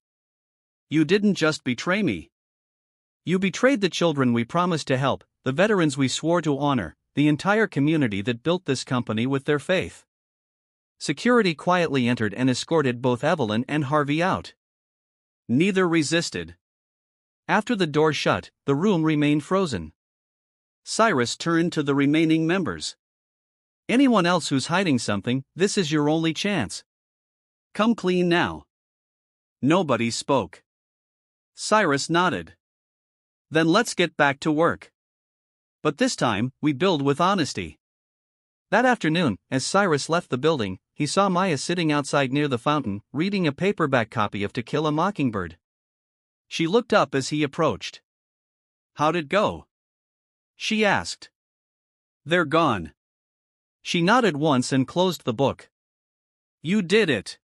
"You didn't just betray me. You betrayed the children we promised to help, the veterans we swore to honor, the entire community that built this company with their faith." Security quietly entered and escorted both Evelyn and Harvey out. Neither resisted. After the door shut, the room remained frozen. Cyrus turned to the remaining members. "Anyone else who's hiding something, this is your only chance. Come clean now." Nobody spoke. Cyrus nodded. "Then let's get back to work. But this time, we build with honesty." That afternoon, as Cyrus left the building, he saw Maya sitting outside near the fountain, reading a paperback copy of To Kill a Mockingbird. She looked up as he approached. "How'd it go?" she asked. "They're gone." She nodded once and closed the book. "You did it."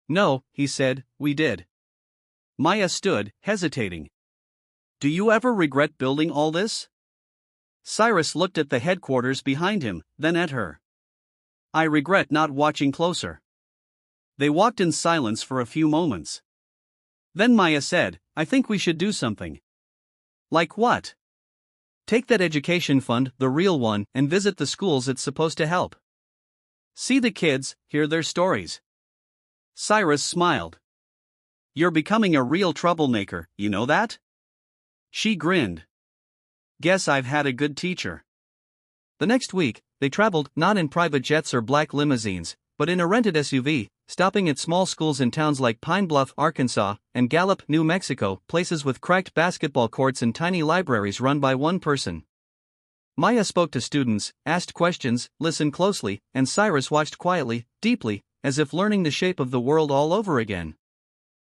"No," he said, "we did." Maya stood, hesitating. "Do you ever regret building all this?" Cyrus looked at the headquarters behind him, then at her. I regret not watching closer. They walked in silence for a few moments. Then Maya said, I think we should do something. Like what? Take that education fund, the real one, and visit the schools it's supposed to help. See the kids, hear their stories. Cyrus smiled. You're becoming a real troublemaker, you know that? She grinned. Guess I've had a good teacher. The next week, they traveled not in private jets or black limousines, but in a rented SUV, stopping at small schools in towns like Pine Bluff, Arkansas, and Gallup, New Mexico, places with cracked basketball courts and tiny libraries run by one person. Maya spoke to students, asked questions, listened closely, and Cyrus watched quietly, deeply, as if learning the shape of the world all over again.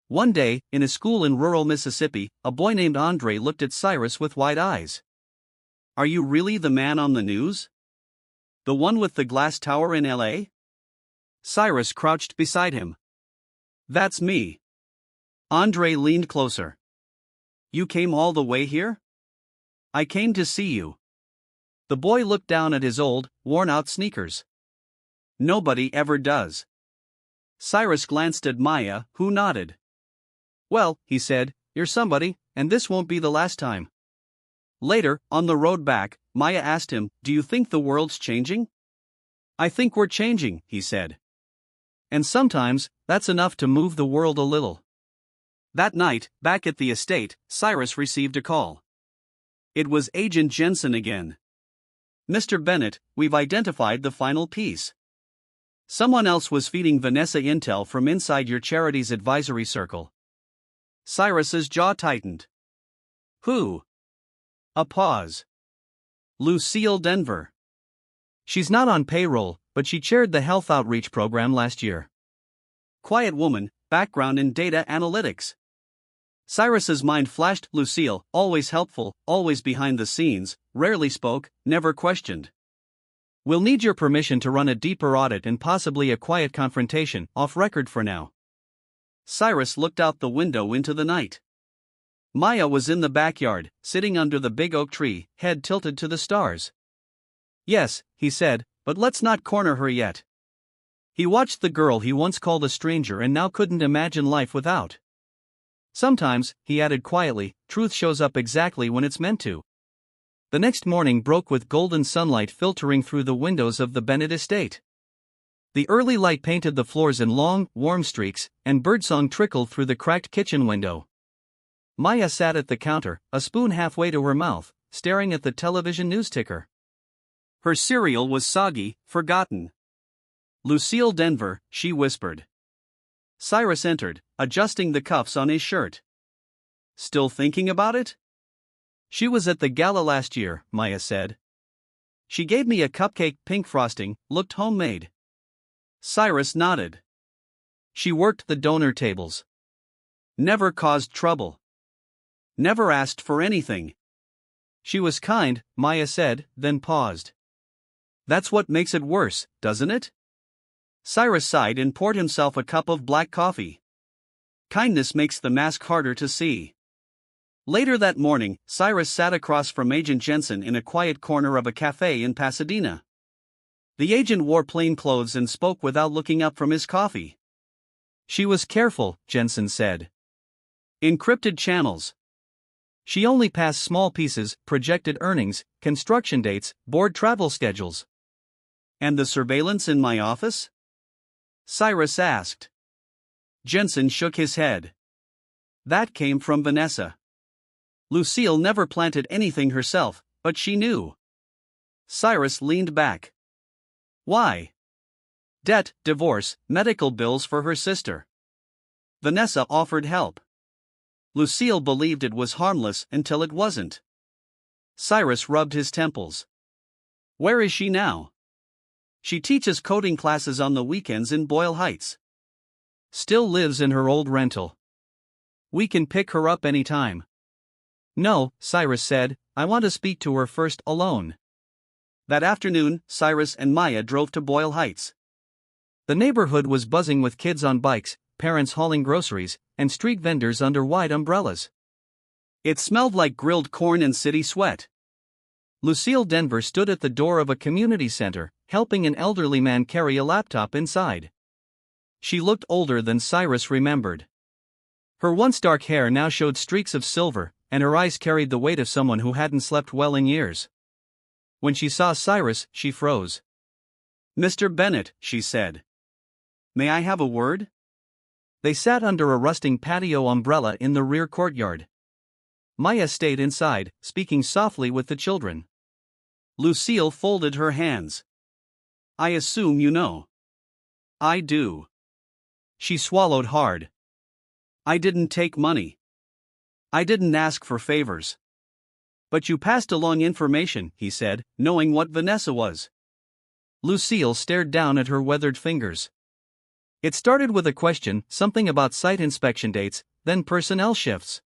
One day, in a school in rural Mississippi, a boy named Andre looked at Cyrus with wide eyes. Are you really the man on the news? The one with the glass tower in LA? Cyrus crouched beside him. That's me. Andre leaned closer. You came all the way here? I came to see you. The boy looked down at his old, worn-out sneakers. Nobody ever does. Cyrus glanced at Maya, who nodded. Well, he said, you're somebody, and this won't be the last time. Later, on the road back, Maya asked him, do you think the world's changing? I think we're changing, he said. And sometimes, that's enough to move the world a little. That night, back at the estate, Cyrus received a call. It was Agent Jensen again. Mr. Bennett, we've identified the final piece. Someone else was feeding Vanessa intel from inside your charity's advisory circle. Cyrus's jaw tightened. Who? A pause. Lucille Denver. She's not on payroll, but she chaired the health outreach program last year. Quiet woman, background in data analytics. Cyrus's mind flashed. Lucille, always helpful, always behind the scenes, rarely spoke, never questioned. We'll need your permission to run a deeper audit and possibly a quiet confrontation, off record for now. Cyrus looked out the window into the night. Maya was in the backyard, sitting under the big oak tree, head tilted to the stars. Yes, he said, but let's not corner her yet. He watched the girl he once called a stranger and now couldn't imagine life without. Sometimes, he added quietly, truth shows up exactly when it's meant to. The next morning broke with golden sunlight filtering through the windows of the Bennett estate. The early light painted the floors in long, warm streaks, and birdsong trickled through the cracked kitchen window. Maya sat at the counter, a spoon halfway to her mouth, staring at the television news ticker. Her cereal was soggy, forgotten. Lucille Denver, she whispered. Cyrus entered, adjusting the cuffs on his shirt. Still thinking about it? She was at the gala last year, Maya said. She gave me a cupcake, pink frosting, looked homemade. Cyrus nodded. She worked the donor tables. Never caused trouble. Never asked for anything. She was kind, Maya said, then paused. That's what makes it worse, doesn't it? Cyrus sighed and poured himself a cup of black coffee. Kindness makes the mask harder to see. Later that morning, Cyrus sat across from Agent Jensen in a quiet corner of a cafe in Pasadena. The agent wore plain clothes and spoke without looking up from his coffee. She was careful, Jensen said. Encrypted channels. She only passed small pieces, projected earnings, construction dates, board travel schedules. And the surveillance in my office? Cyrus asked. Jensen shook his head. That came from Vanessa. Lucille never planted anything herself, but she knew. Cyrus leaned back. Why? Debt, divorce, medical bills for her sister. Vanessa offered help. Lucille believed it was harmless until it wasn't. Cyrus rubbed his temples. Where is she now? She teaches coding classes on the weekends in Boyle Heights. Still lives in her old rental. We can pick her up anytime. No, Cyrus said, I want to speak to her first, alone. That afternoon, Cyrus and Maya drove to Boyle Heights. The neighborhood was buzzing with kids on bikes, parents hauling groceries, and street vendors under wide umbrellas. It smelled like grilled corn and city sweat. Lucille Denver stood at the door of a community center, helping an elderly man carry a laptop inside. She looked older than Cyrus remembered. Her once dark hair now showed streaks of silver, and her eyes carried the weight of someone who hadn't slept well in years. When she saw Cyrus, she froze. "Mr. Bennett," she said. "May I have a word?" They sat under a rusting patio umbrella in the rear courtyard. Maya stayed inside, speaking softly with the children. Lucille folded her hands. "I assume you know." "I do." She swallowed hard. "I didn't take money. I didn't ask for favors." "But you passed along information," he said, knowing what Vanessa was. Lucille stared down at her weathered fingers. It started with a question, something about site inspection dates, then personnel shifts.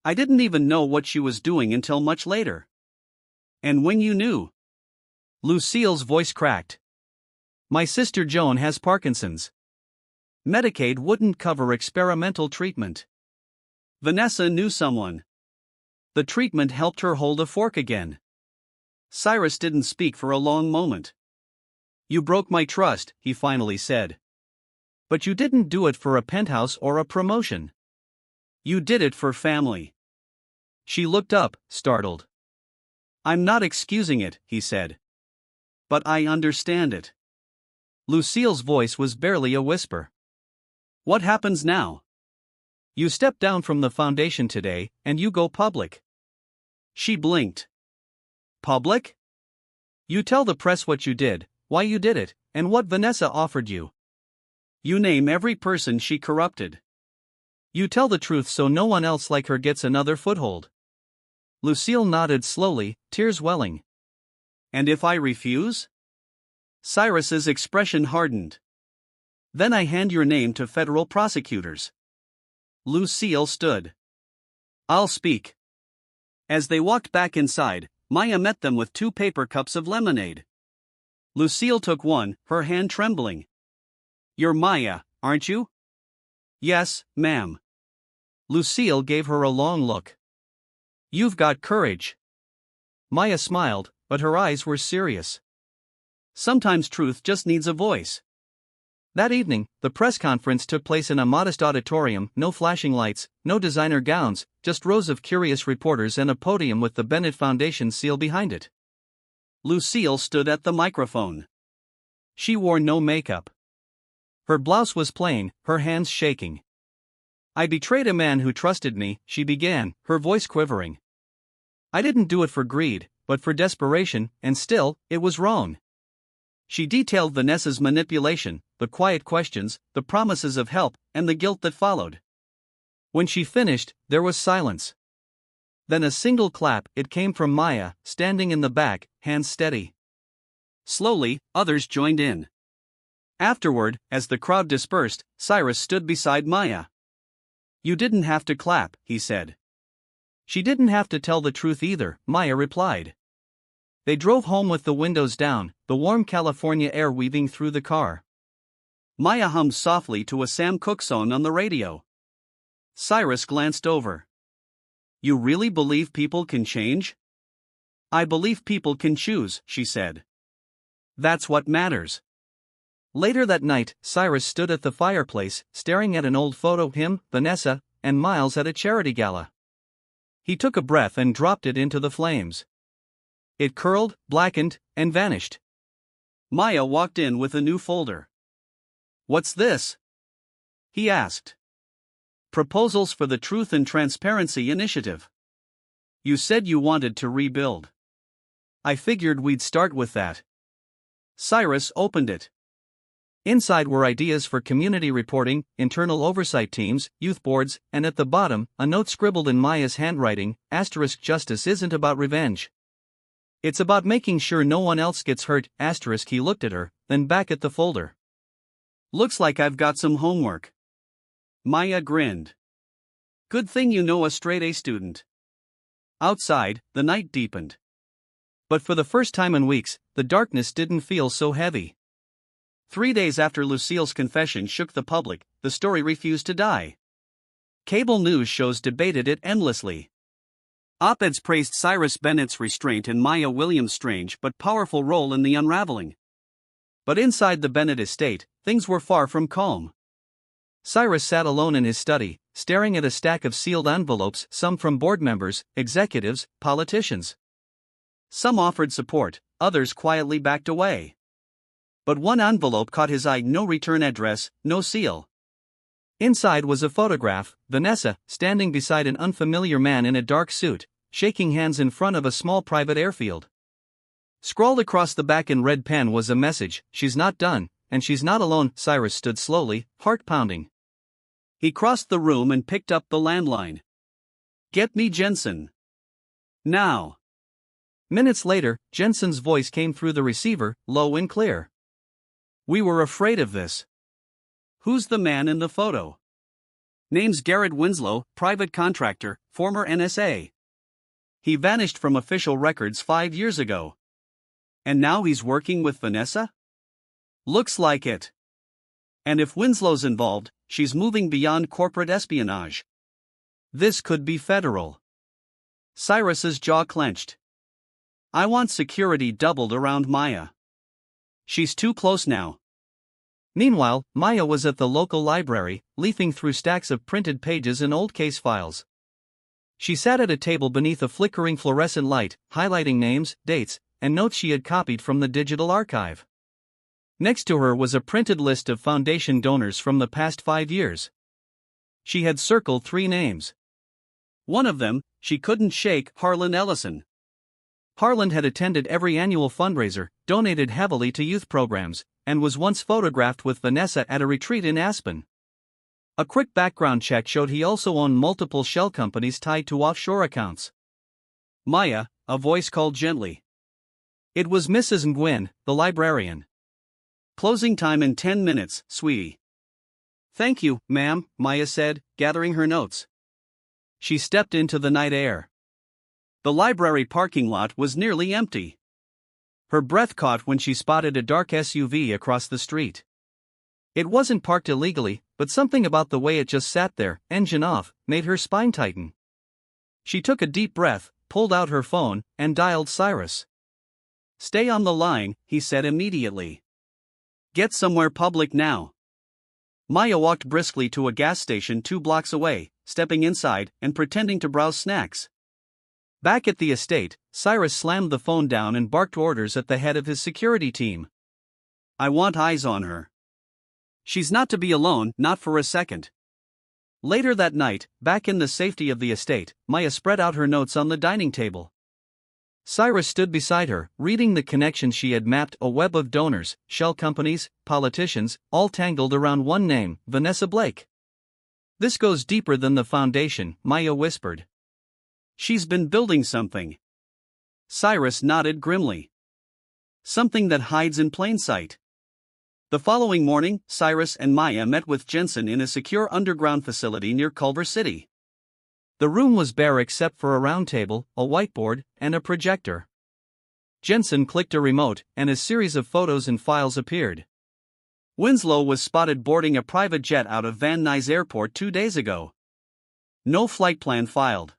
"I didn't even know what she was doing until much later." "And when you knew?" Lucille's voice cracked. "My sister Joan has Parkinson's. Medicaid wouldn't cover experimental treatment. Vanessa knew someone. The treatment helped her hold a fork again." Cyrus didn't speak for a long moment. "You broke my trust," he finally said. "But you didn't do it for a penthouse or a promotion. You did it for family." She looked up, startled. "I'm not excusing it," he said. "But I understand it." Lucille's voice was barely a whisper. "What happens now?" "You step down from the foundation today, and you go public." She blinked. "Public?" "You tell the press what you did, why you did it, and what Vanessa offered you. You name every person she corrupted. You tell the truth so no one else like her gets another foothold." Lucille nodded slowly, tears welling. "And if I refuse?" Cyrus's expression hardened. "Then I hand your name to federal prosecutors." Lucille stood. "I'll speak." As they walked back inside, Maya met them with 2 paper cups of lemonade. Lucille took one, her hand trembling. "You're Maya, aren't you?" "Yes, ma'am." Lucille gave her a long look. "You've got courage." Maya smiled, but her eyes were serious. "Sometimes truth just needs a voice." That evening, the press conference took place in a modest auditorium, no flashing lights, no designer gowns, just rows of curious reporters and a podium with the Bennett Foundation seal behind it. Lucille stood at the microphone. She wore no makeup. Her blouse was plain, her hands shaking. "I betrayed a man who trusted me," she began, her voice quivering. "I didn't do it for greed, but for desperation, and still, it was wrong." She detailed Vanessa's manipulation, the quiet questions, the promises of help, and the guilt that followed. When she finished, there was silence. Then a single clap, it came from Maya, standing in the back, hands steady. Slowly, others joined in. Afterward, as the crowd dispersed, Cyrus stood beside Maya. "You didn't have to clap," he said. "She didn't have to tell the truth either," Maya replied. They drove home with the windows down, the warm California air weaving through the car. Maya hummed softly to a Sam Cooke song on the radio. Cyrus glanced over. "You really believe people can change?" "I believe people can choose," she said. "That's what matters." Later that night, Cyrus stood at the fireplace, staring at an old photo of him, Vanessa, and Miles at a charity gala. He took a breath and dropped it into the flames. It curled, blackened, and vanished. Maya walked in with a new folder. "What's this?" he asked. "Proposals for the Truth and Transparency Initiative. You said you wanted to rebuild. I figured we'd start with that." Cyrus opened it. Inside were ideas for community reporting, internal oversight teams, youth boards, and at the bottom, a note scribbled in Maya's handwriting, *, "Justice isn't about revenge. It's about making sure no one else gets hurt, *. He looked at her, then back at the folder. "Looks like I've got some homework." Maya grinned. "Good thing you know a straight-A student." Outside, the night deepened. But for the first time in weeks, the darkness didn't feel so heavy. 3 days after Lucille's confession shook the public, the story refused to die. Cable news shows debated it endlessly. Op-eds praised Cyrus Bennett's restraint and Maya Williams' strange but powerful role in the unraveling. But inside the Bennett estate, things were far from calm. Cyrus sat alone in his study, staring at a stack of sealed envelopes, some from board members, executives, politicians. Some offered support, others quietly backed away. But one envelope caught his eye: no return address, no seal. Inside was a photograph, Vanessa, standing beside an unfamiliar man in a dark suit, shaking hands in front of a small private airfield. Scrawled across the back in red pen was a message: she's not done, and she's not alone. Cyrus stood slowly, heart pounding. He crossed the room and picked up the landline. "Get me Jensen. Now." Minutes later, Jensen's voice came through the receiver, low and clear. "We were afraid of this. Who's the man in the photo?" "Name's Garrett Winslow, private contractor, former NSA. He vanished from official records 5 years ago. And now he's working with Vanessa? Looks like it. And if Winslow's involved, she's moving beyond corporate espionage. This could be federal." Cyrus's jaw clenched. "I want security doubled around Maya. She's too close now." Meanwhile, Maya was at the local library, leafing through stacks of printed pages and old case files. She sat at a table beneath a flickering fluorescent light, highlighting names, dates, and notes she had copied from the digital archive. Next to her was a printed list of foundation donors from the past 5 years. She had circled 3 names. One of them, she couldn't shake: Harlan Ellison. Harlan had attended every annual fundraiser, donated heavily to youth programs, and was once photographed with Vanessa at a retreat in Aspen. A quick background check showed he also owned multiple shell companies tied to offshore accounts. "Maya," a voice called gently. It was Mrs. Nguyen, the librarian. "Closing time in 10 minutes, sweetie." "Thank you, ma'am," Maya said, gathering her notes. She stepped into the night air. The library parking lot was nearly empty. Her breath caught when she spotted a dark SUV across the street. It wasn't parked illegally, but something about the way it just sat there, engine off, made her spine tighten. She took a deep breath, pulled out her phone, and dialed Cyrus. "Stay on the line," he said immediately. "Get somewhere public now." Maya walked briskly to a gas station 2 blocks away, stepping inside and pretending to browse snacks. Back at the estate, Cyrus slammed the phone down and barked orders at the head of his security team. "I want eyes on her. She's not to be alone, not for a second." Later that night, back in the safety of the estate, Maya spread out her notes on the dining table. Cyrus stood beside her, reading the connections she had mapped: a web of donors, shell companies, politicians, all tangled around one name: Vanessa Blake. "This goes deeper than the foundation," Maya whispered. "She's been building something." Cyrus nodded grimly. "Something that hides in plain sight." The following morning, Cyrus and Maya met with Jensen in a secure underground facility near Culver City. The room was bare except for a round table, a whiteboard, and a projector. Jensen clicked a remote, and a series of photos and files appeared. Winslow was spotted boarding a private jet out of Van Nuys Airport 2 days ago. No flight plan filed.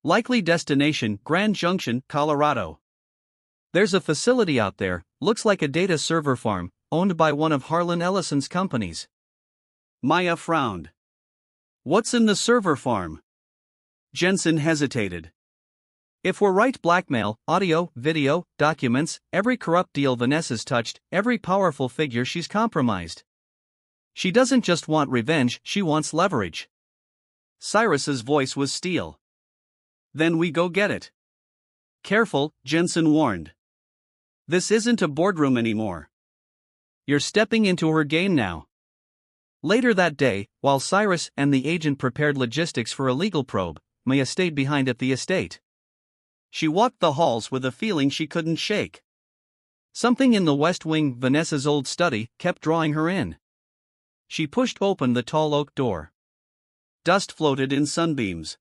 Likely destination: Grand Junction, Colorado. "There's a facility out there, looks like a data server farm, owned by one of Harlan Ellison's companies." Maya frowned. "What's in the server farm?" Jensen hesitated. "If we're right, blackmail, audio, video, documents, every corrupt deal Vanessa's touched, every powerful figure she's compromised. She doesn't just want revenge, she wants leverage." Cyrus's voice was steel. "Then we go get it." "Careful," Jensen warned. "This isn't a boardroom anymore. You're stepping into her game now." Later that day, while Cyrus and the agent prepared logistics for a legal probe, Maya stayed behind at the estate. She walked the halls with a feeling she couldn't shake. Something in the West Wing, Vanessa's old study, kept drawing her in. She pushed open the tall oak door. Dust floated in sunbeams.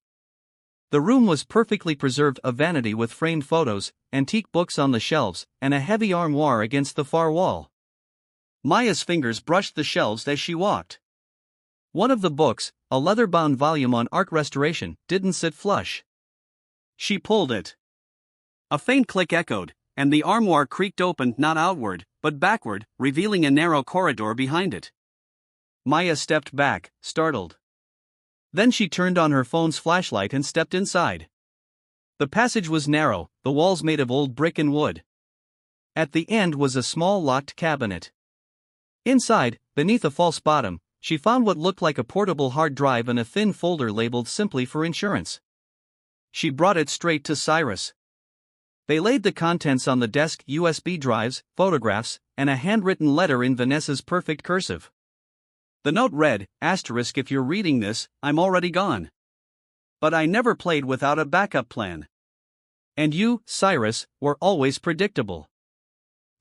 The room was perfectly preserved: a vanity with framed photos, antique books on the shelves, and a heavy armoire against the far wall. Maya's fingers brushed the shelves as she walked. One of the books, a leather-bound volume on art restoration, didn't sit flush. She pulled it. A faint click echoed, and the armoire creaked open not outward, but backward, revealing a narrow corridor behind it. Maya stepped back, startled. Then she turned on her phone's flashlight and stepped inside. The passage was narrow, the walls made of old brick and wood. At the end was a small locked cabinet. Inside, beneath a false bottom, she found what looked like a portable hard drive and a thin folder labeled simply for insurance. She brought it straight to Cyrus. They laid the contents on the desk: USB drives, photographs, and a handwritten letter in Vanessa's perfect cursive. The note read, **, if you're reading this, I'm already gone. But I never played without a backup plan. And you, Cyrus, were always predictable.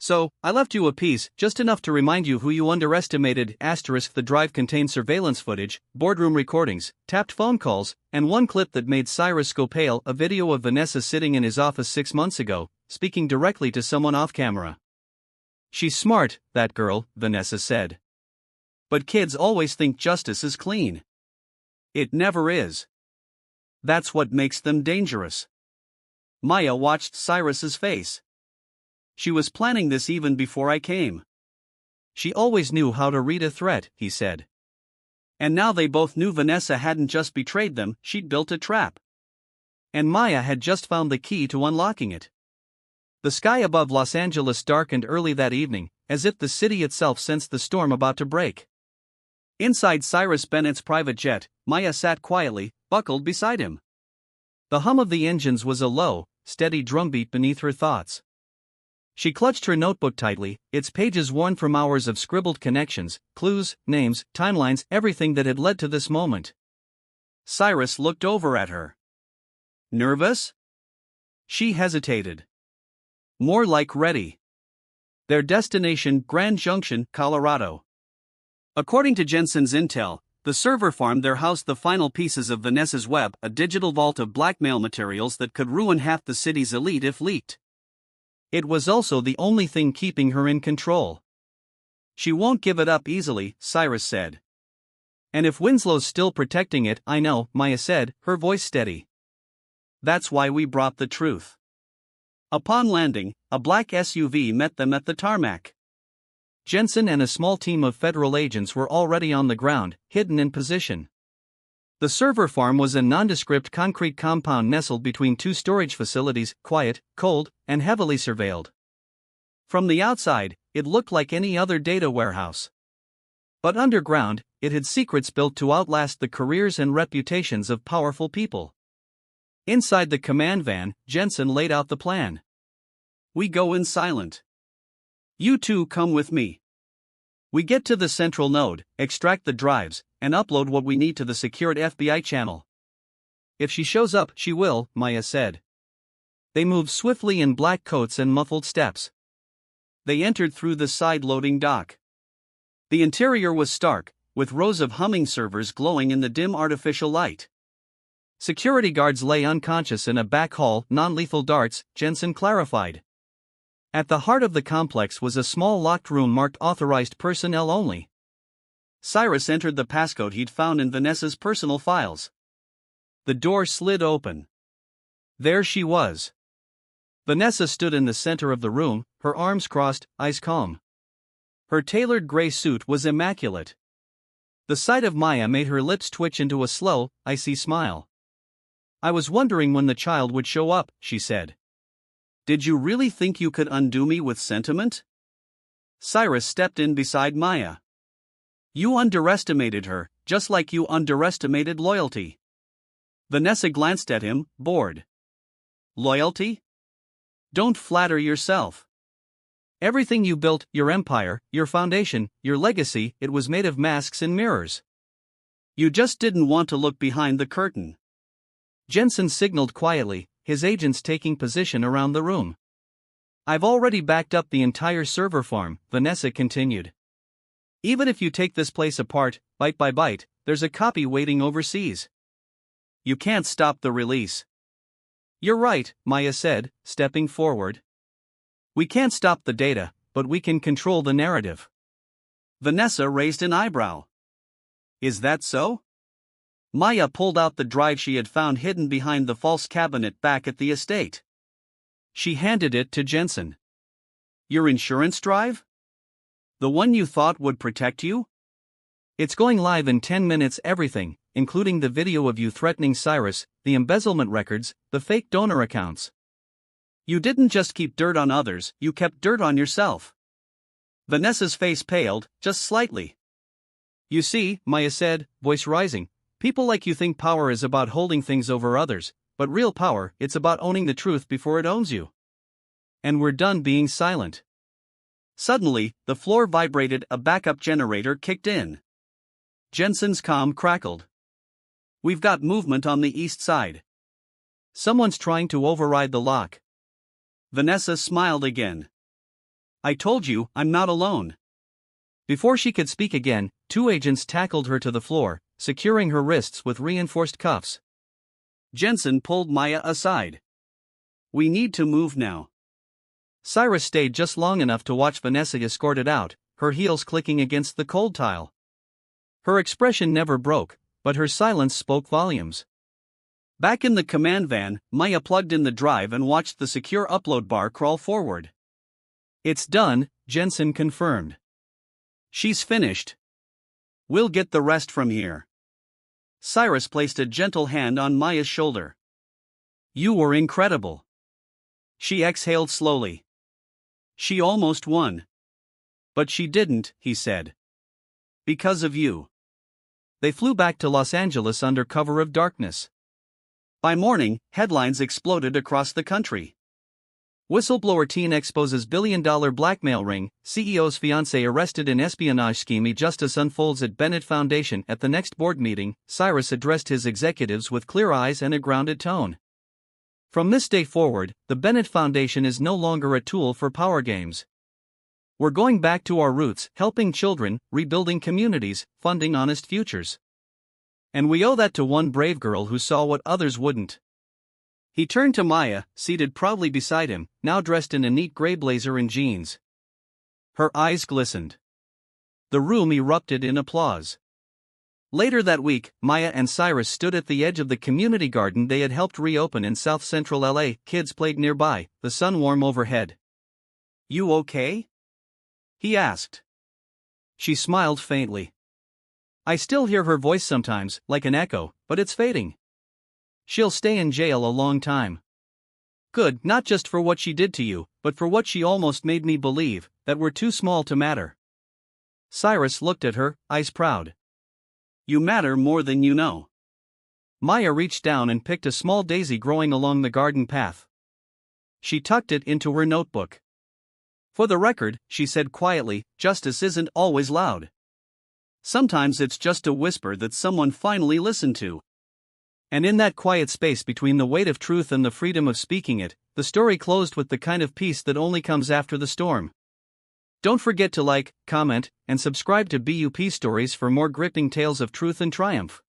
So, I left you a piece, just enough to remind you who you underestimated. **. The drive contained surveillance footage, boardroom recordings, tapped phone calls, and one clip that made Cyrus go pale, a video of Vanessa sitting in his office 6 months ago, speaking directly to someone off camera. She's smart, that girl, Vanessa said. But kids always think justice is clean. It never is. That's what makes them dangerous. Maya watched Cyrus's face. She was planning this even before I came. She always knew how to read a threat, he said. And now they both knew Vanessa hadn't just betrayed them, she'd built a trap. And Maya had just found the key to unlocking it. The sky above Los Angeles darkened early that evening, as if the city itself sensed the storm about to break. Inside Cyrus Bennett's private jet, Maya sat quietly, buckled beside him. The hum of the engines was a low, steady drumbeat beneath her thoughts. She clutched her notebook tightly, its pages worn from hours of scribbled connections, clues, names, timelines, everything that had led to this moment. Cyrus looked over at her. Nervous? She hesitated. More like ready. Their destination: Grand Junction, Colorado. According to Jensen's intel, the server farm there housed the final pieces of Vanessa's web, a digital vault of blackmail materials that could ruin half the city's elite if leaked. It was also the only thing keeping her in control. She won't give it up easily, Cyrus said. And if Winslow's still protecting it, I know, Maya said, her voice steady. That's why we brought the truth. Upon landing, a black SUV met them at the tarmac. Jensen and a small team of federal agents were already on the ground, hidden in position. The server farm was a nondescript concrete compound nestled between two storage facilities, quiet, cold, and heavily surveilled. From the outside, it looked like any other data warehouse. But underground, it had secrets built to outlast the careers and reputations of powerful people. Inside the command van, Jensen laid out the plan. We go in silent. You two come with me. We get to the central node, extract the drives, and upload what we need to the secured FBI channel. If she shows up, she will, Maya said. They moved swiftly in black coats and muffled steps. They entered through the side-loading dock. The interior was stark, with rows of humming servers glowing in the dim artificial light. Security guards lay unconscious in a back hall, non-lethal darts, Jensen clarified. At the heart of the complex was a small locked room marked authorized personnel only. Cyrus entered the passcode he'd found in Vanessa's personal files. The door slid open. There she was. Vanessa stood in the center of the room, her arms crossed, eyes calm. Her tailored gray suit was immaculate. The sight of Maya made her lips twitch into a slow, icy smile. I was wondering when the child would show up, she said. Did you really think you could undo me with sentiment? Cyrus stepped in beside Maya. You underestimated her, just like you underestimated loyalty. Vanessa glanced at him, bored. Loyalty? Don't flatter yourself. Everything you built, your empire, your foundation, your legacy, it was made of masks and mirrors. You just didn't want to look behind the curtain. Jensen signaled quietly, his agents taking position around the room. I've already backed up the entire server farm, Vanessa continued. Even if you take this place apart, bite by bite, there's a copy waiting overseas. You can't stop the release. You're right, Maya said, stepping forward. We can't stop the data, but we can control the narrative. Vanessa raised an eyebrow. Is that so? Maya pulled out the drive she had found hidden behind the false cabinet back at the estate. She handed it to Jensen. Your insurance drive? The one you thought would protect you? It's going live in 10 minutes. Everything, including the video of you threatening Cyrus, the embezzlement records, the fake donor accounts. You didn't just keep dirt on others, you kept dirt on yourself. Vanessa's face paled, just slightly. You see, Maya said, voice rising, people like you think power is about holding things over others, but real power, it's about owning the truth before it owns you. And we're done being silent. Suddenly, the floor vibrated, a backup generator kicked in. Jensen's comm crackled. We've got movement on the east side. Someone's trying to override the lock. Vanessa smiled again. I told you, I'm not alone. Before she could speak again, 2 agents tackled her to the floor, securing her wrists with reinforced cuffs. Jensen pulled Maya aside. We need to move now. Cyrus stayed just long enough to watch Vanessa escorted out, her heels clicking against the cold tile. Her expression never broke, but her silence spoke volumes. Back in the command van, Maya plugged in the drive and watched the secure upload bar crawl forward. It's done, Jensen confirmed. She's finished. We'll get the rest from here. Cyrus placed a gentle hand on Maya's shoulder. You were incredible. She exhaled slowly. She almost won. But she didn't, he said. Because of you. They flew back to Los Angeles under cover of darkness. By morning, headlines exploded across the country. Whistleblower teen exposes billion-dollar blackmail ring, CEO's fiancée arrested in espionage scheme. Justice unfolds at Bennett Foundation. At the next board meeting, Cyrus addressed his executives with clear eyes and a grounded tone. From this day forward, the Bennett Foundation is no longer a tool for power games. We're going back to our roots, helping children, rebuilding communities, funding honest futures. And we owe that to one brave girl who saw what others wouldn't. He turned to Maya, seated proudly beside him, now dressed in a neat gray blazer and jeans. Her eyes glistened. The room erupted in applause. Later that week, Maya and Cyrus stood at the edge of the community garden they had helped reopen in South Central LA. Kids played nearby, the sun warm overhead. You okay? He asked. She smiled faintly. I still hear her voice sometimes, like an echo, but it's fading. She'll stay in jail a long time. Good, not just for what she did to you, but for what she almost made me believe, that we're too small to matter. Cyrus looked at her, eyes proud. You matter more than you know. Maya reached down and picked a small daisy growing along the garden path. She tucked it into her notebook. For the record, she said quietly, justice isn't always loud. Sometimes it's just a whisper that someone finally listened to. And in that quiet space between the weight of truth and the freedom of speaking it, the story closed with the kind of peace that only comes after the storm. Don't forget to like, comment, and subscribe to BUP Stories for more gripping tales of truth and triumph.